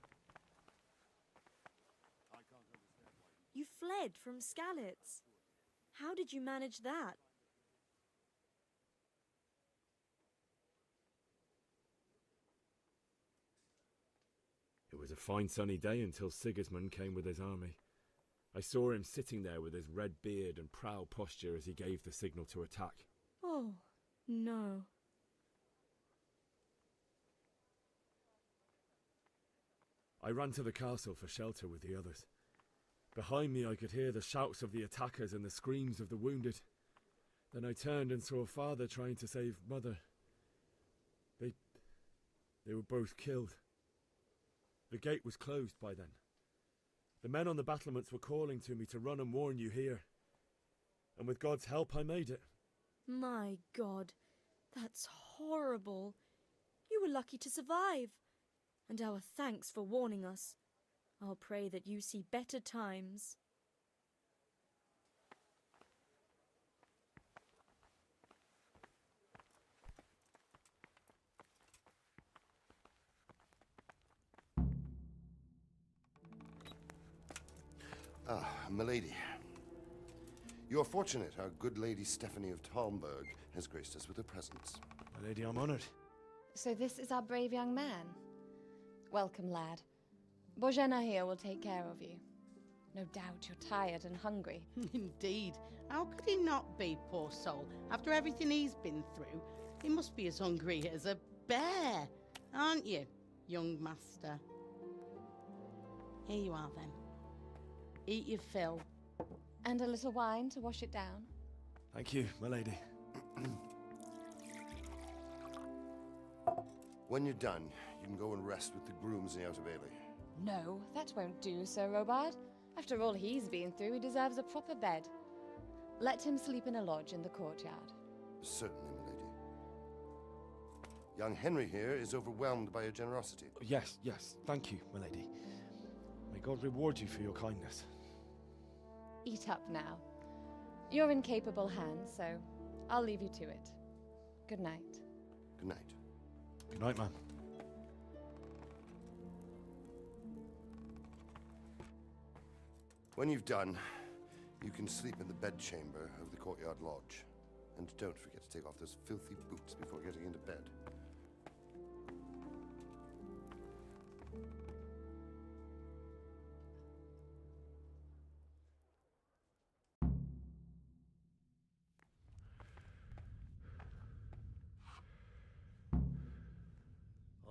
You fled from Skalitz. How did you manage that? It was a fine sunny day until Sigismund came with his army. I saw him sitting there with his red beard and proud posture as he gave the signal to attack. Oh, no. I ran to the castle for shelter with the others. Behind me I could hear the shouts of the attackers and the screams of the wounded. Then I turned and saw father trying to save mother. They were both killed. The gate was closed by then. The men on the battlements were calling to me to run and warn you here. And with God's help I made it. My God, that's horrible. You were lucky to survive. And our thanks for warning us. I'll pray that you see better times. Ah, milady. You're fortunate our good lady Stephanie of Talmberg has graced us with her presence. My lady, I'm honored. So this is our brave young man. Welcome, lad. Bozhena here will take care of you. No doubt you're tired and hungry. Indeed. How could he not be, poor soul? After everything he's been through, he must be as hungry as a bear, aren't you, young master? Here you are, then. Eat your fill. And a little wine to wash it down. Thank you, my lady. When you're done, you can go and rest with the grooms in the Outer Bailey. No, that won't do, Sir Robard. After all he's been through, he deserves a proper bed. Let him sleep in a lodge in the courtyard. Certainly, milady. Young Henry here is overwhelmed by your generosity. Yes, thank you, my lady. May God reward you for your kindness. Eat up now. You're in capable hands, so I'll leave you to it. Good night. Good night. Good night, ma'am. When you've done, you can sleep in the bedchamber of the courtyard lodge. And don't forget to take off those filthy boots before getting into bed.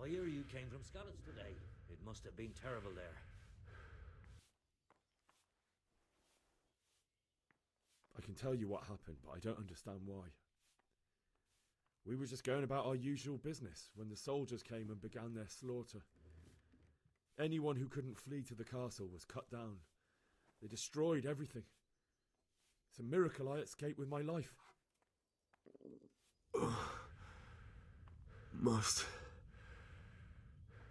I hear you came from Skalitz today. It must have been terrible there. I can tell you what happened, but I don't understand why. We were just going about our usual business when the soldiers came and began their slaughter. Anyone who couldn't flee to the castle was cut down. They destroyed everything. It's a miracle I escaped with my life. Must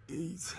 eat.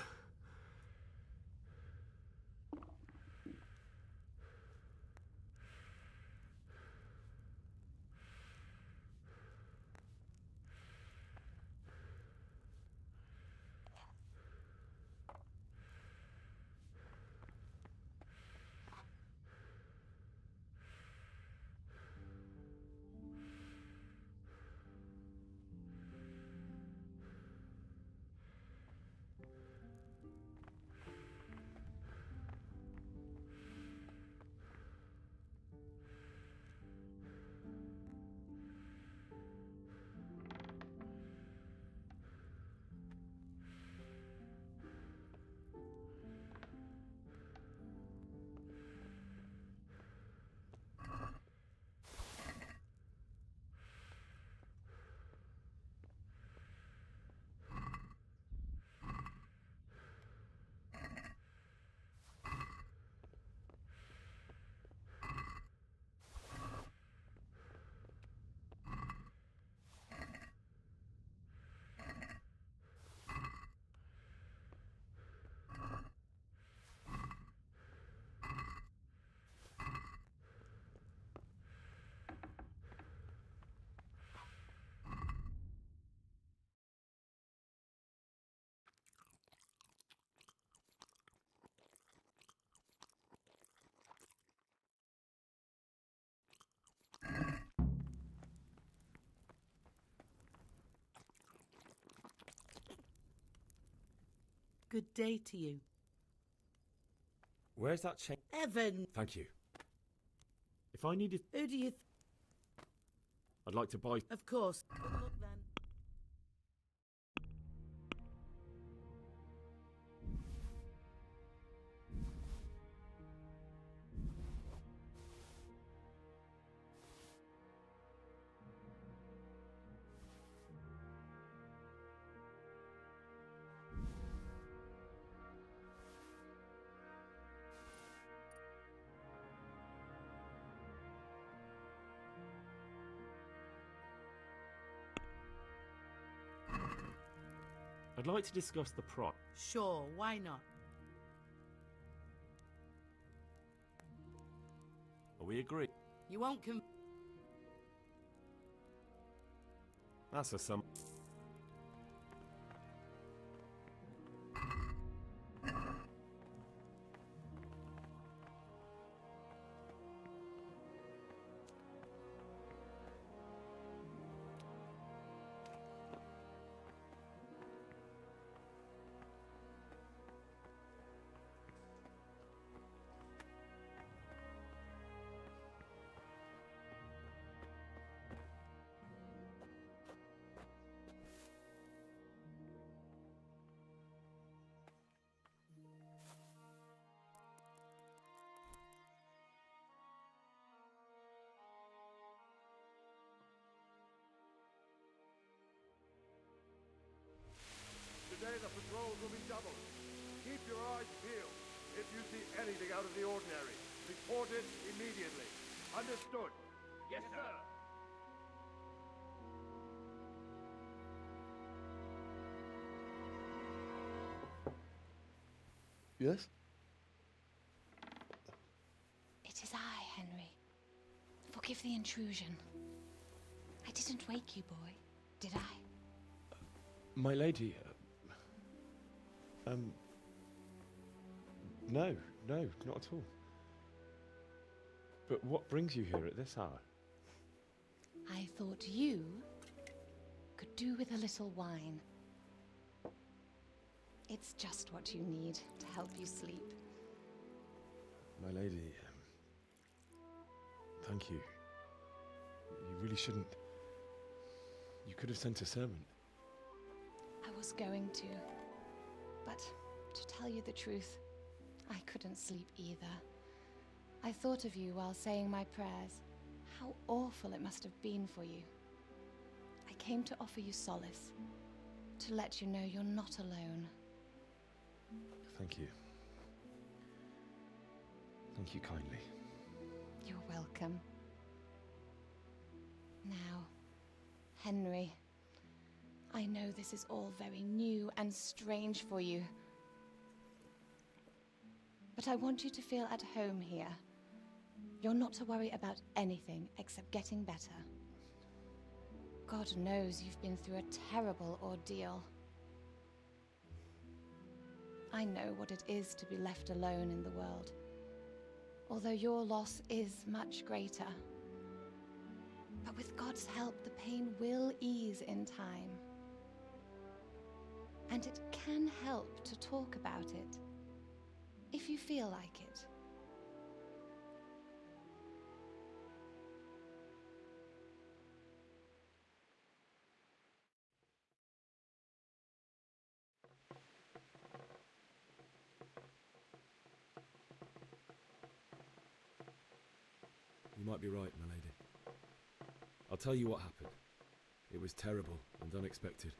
Good day to you. Where's that chain? Evan! Thank you. If I needed... Who do you... I'd like to buy... Of course. Good luck then. I'd like to discuss the price. Sure, why not? Are we agreed? You won't That's a sum. Today the patrols will be doubled. Keep your eyes peeled. If you see anything out of the ordinary, report it immediately. Understood? Yes, sir. Yes? It is I, Henry. Forgive the intrusion. I didn't wake you, boy, did I? My lady, no, not at all. But what brings you here at this hour? I thought you could do with a little wine. It's just what you need to help you sleep. My lady, thank you. You really shouldn't. You could have sent a servant. I was going to, but to tell you the truth, I couldn't sleep either. I thought of you while saying my prayers. How awful it must have been for you. I came to offer you solace, to let you know you're not alone. Thank you. Thank you kindly. You're welcome. Henry, I know this is all very new and strange for you. But I want you to feel at home here. You're not to worry about anything except getting better. God knows you've been through a terrible ordeal. I know what it is to be left alone in the world, although your loss is much greater. But with God's help, the pain will ease in time. And it can help to talk about it, if you feel like it. You might be right, my lady. I'll tell you what happened. It was terrible and unexpected.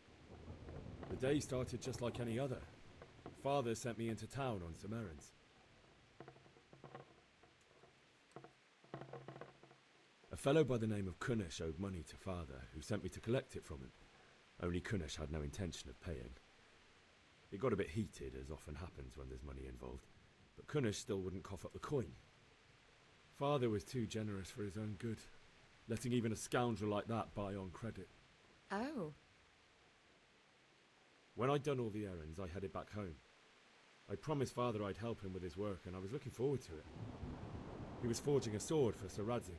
The day started just like any other. Father sent me into town on some errands. A fellow by the name of Kunish owed money to Father, who sent me to collect it from him. Only Kunish had no intention of paying. It got a bit heated, as often happens when there's money involved, but Kunish still wouldn't cough up the coin. Father was too generous for his own good, letting even a scoundrel like that buy on credit. Oh. When I'd done all the errands, I headed back home. I promised Father I'd help him with his work, and I was looking forward to it. He was forging a sword for Sir Radzig.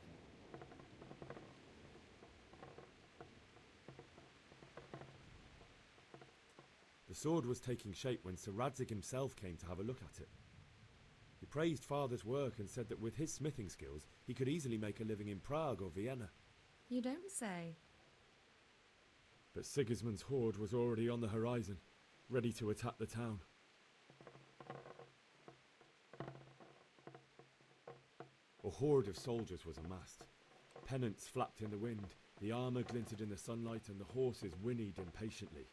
The sword was taking shape when Sir Radzig himself came to have a look at it. He praised Father's work and said that with his smithing skills, he could easily make a living in Prague or Vienna. You don't say. But Sigismund's horde was already on the horizon, ready to attack the town. A horde of soldiers was amassed. Pennants flapped in the wind, the armour glinted in the sunlight, and the horses whinnied impatiently.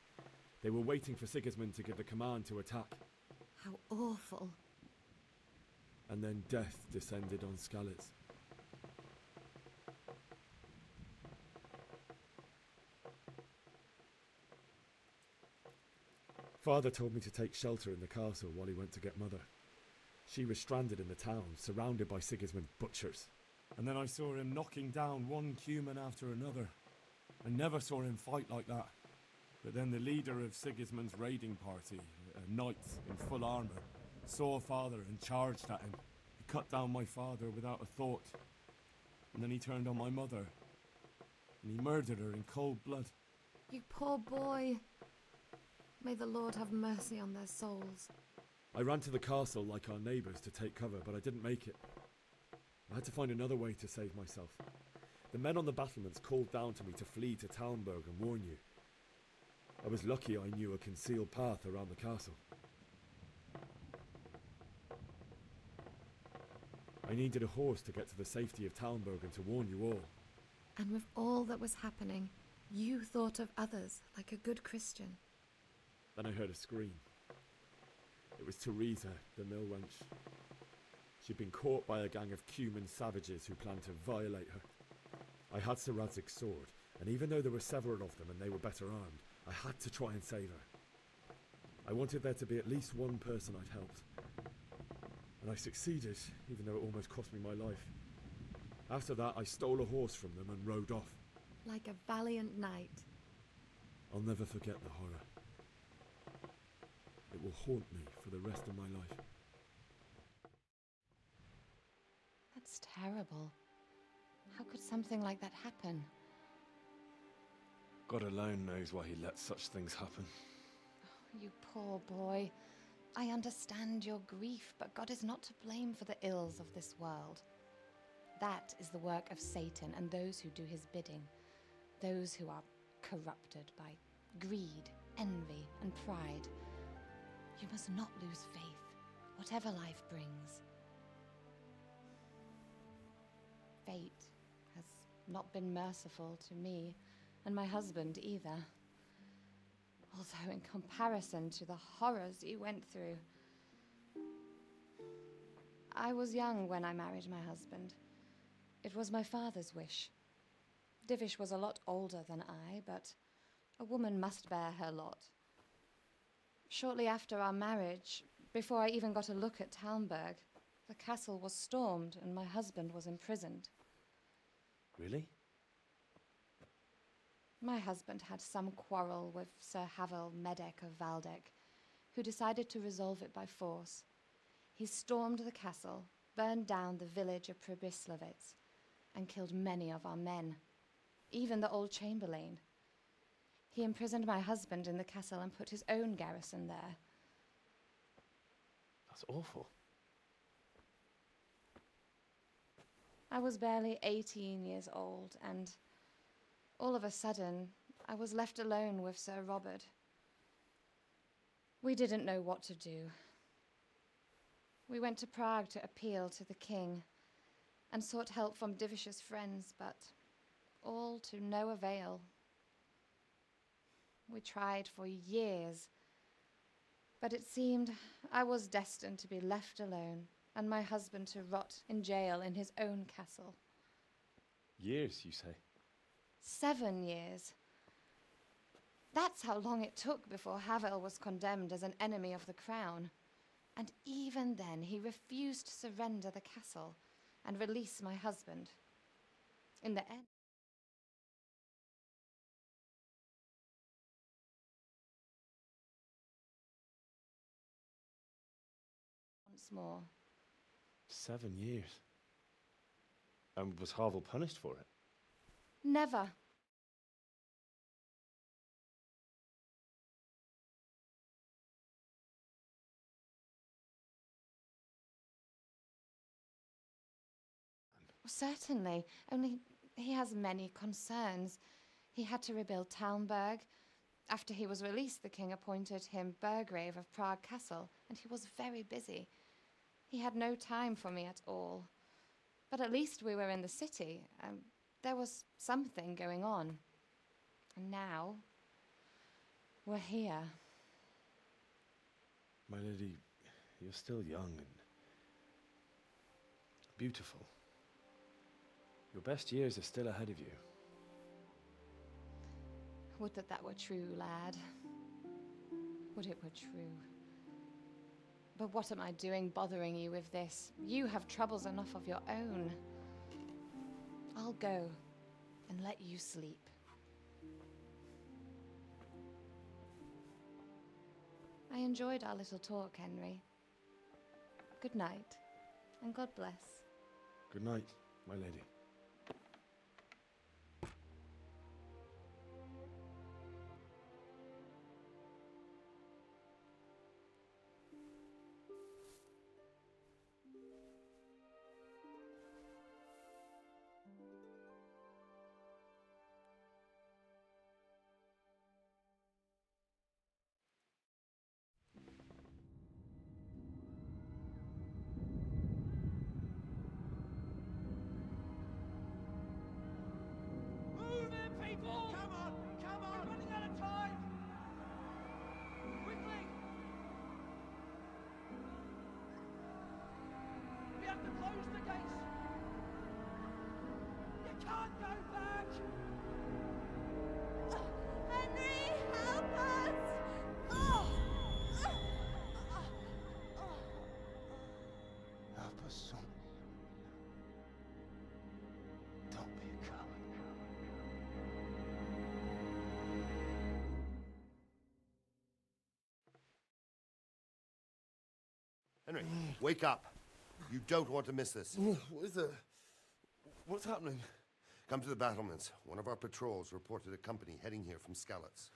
They were waiting for Sigismund to give the command to attack. How awful. And then death descended on Skalitz. Father told me to take shelter in the castle while he went to get Mother. She was stranded in the town, surrounded by Sigismund's butchers. And then I saw him knocking down one Cuman after another. I never saw him fight like that. But then the leader of Sigismund's raiding party, a knight in full armour, saw Father and charged at him. He cut down my father without a thought. And then he turned on my mother. And he murdered her in cold blood. You poor boy. May the Lord have mercy on their souls. I ran to the castle like our neighbours to take cover, but I didn't make it. I had to find another way to save myself. The men on the battlements called down to me to flee to Talmberg and warn you. I was lucky I knew a concealed path around the castle. I needed a horse to get to the safety of Talmberg and to warn you all. And with all that was happening, you thought of others like a good Christian. Then I heard a scream. It was Teresa, the mill wench. She'd been caught by a gang of Cuman savages who planned to violate her. I had Sir Radzig's sword, and even though there were several of them and they were better armed, I had to try and save her. I wanted there to be at least one person I'd helped. And I succeeded, even though it almost cost me my life. After that, I stole a horse from them and rode off. Like a valiant knight. I'll never forget the horror. It will haunt me for the rest of my life. That's terrible. How could something like that happen? God alone knows why he lets such things happen. Oh, you poor boy. I understand your grief, but God is not to blame for the ills of this world. That is the work of Satan and those who do his bidding. Those who are corrupted by greed, envy, and pride. You must not lose faith, whatever life brings. Fate has not been merciful to me, and my husband either. Although in comparison to the horrors you went through. I was young when I married my husband. It was my father's wish. Divish was a lot older than I, but a woman must bear her lot. Shortly after our marriage, before I even got a look at Talmberg, the castle was stormed and my husband was imprisoned. Really? My husband had some quarrel with Sir Havel Medek of Valdek, who decided to resolve it by force. He stormed the castle, burned down the village of Pribyslavitz, and killed many of our men, even the old chamberlain. He imprisoned my husband in the castle and put his own garrison there. That's awful. I was barely 18 years old, and all of a sudden, I was left alone with Sir Robert. We didn't know what to do. We went to Prague to appeal to the king and sought help from Divish's friends, but all to no avail. We tried for years, but it seemed I was destined to be left alone and my husband to rot in jail in his own castle. Years, you say? 7 years. That's how long it took before Havel was condemned as an enemy of the crown. And even then, he refused to surrender the castle and release my husband. In the end, once more. 7 years. And was Havel punished for it? Never. Certainly, only he has many concerns. He had to rebuild Talmberg. After he was released, the king appointed him Burgrave of Prague Castle, and he was very busy. He had no time for me at all. But at least we were in the city. There was something going on. And now, we're here. My lady, you're still young and beautiful. Your best years are still ahead of you. Would that that were true, lad. Would it were true. But what am I doing bothering you with this? You have troubles enough of your own. I'll go and let you sleep. I enjoyed our little talk, Henry. Good night, and God bless. Good night, my lady. Move it, people! Come on! Come on! We're running out of time! Quickly! We have to close the gates! You can't go back! Henry, help us! Oh! Help us, son. Don't be a coward. Henry, wake up. You don't want to miss this. What is it? What's happening? Come to the battlements. One of our patrols reported a company heading here from Skalitz.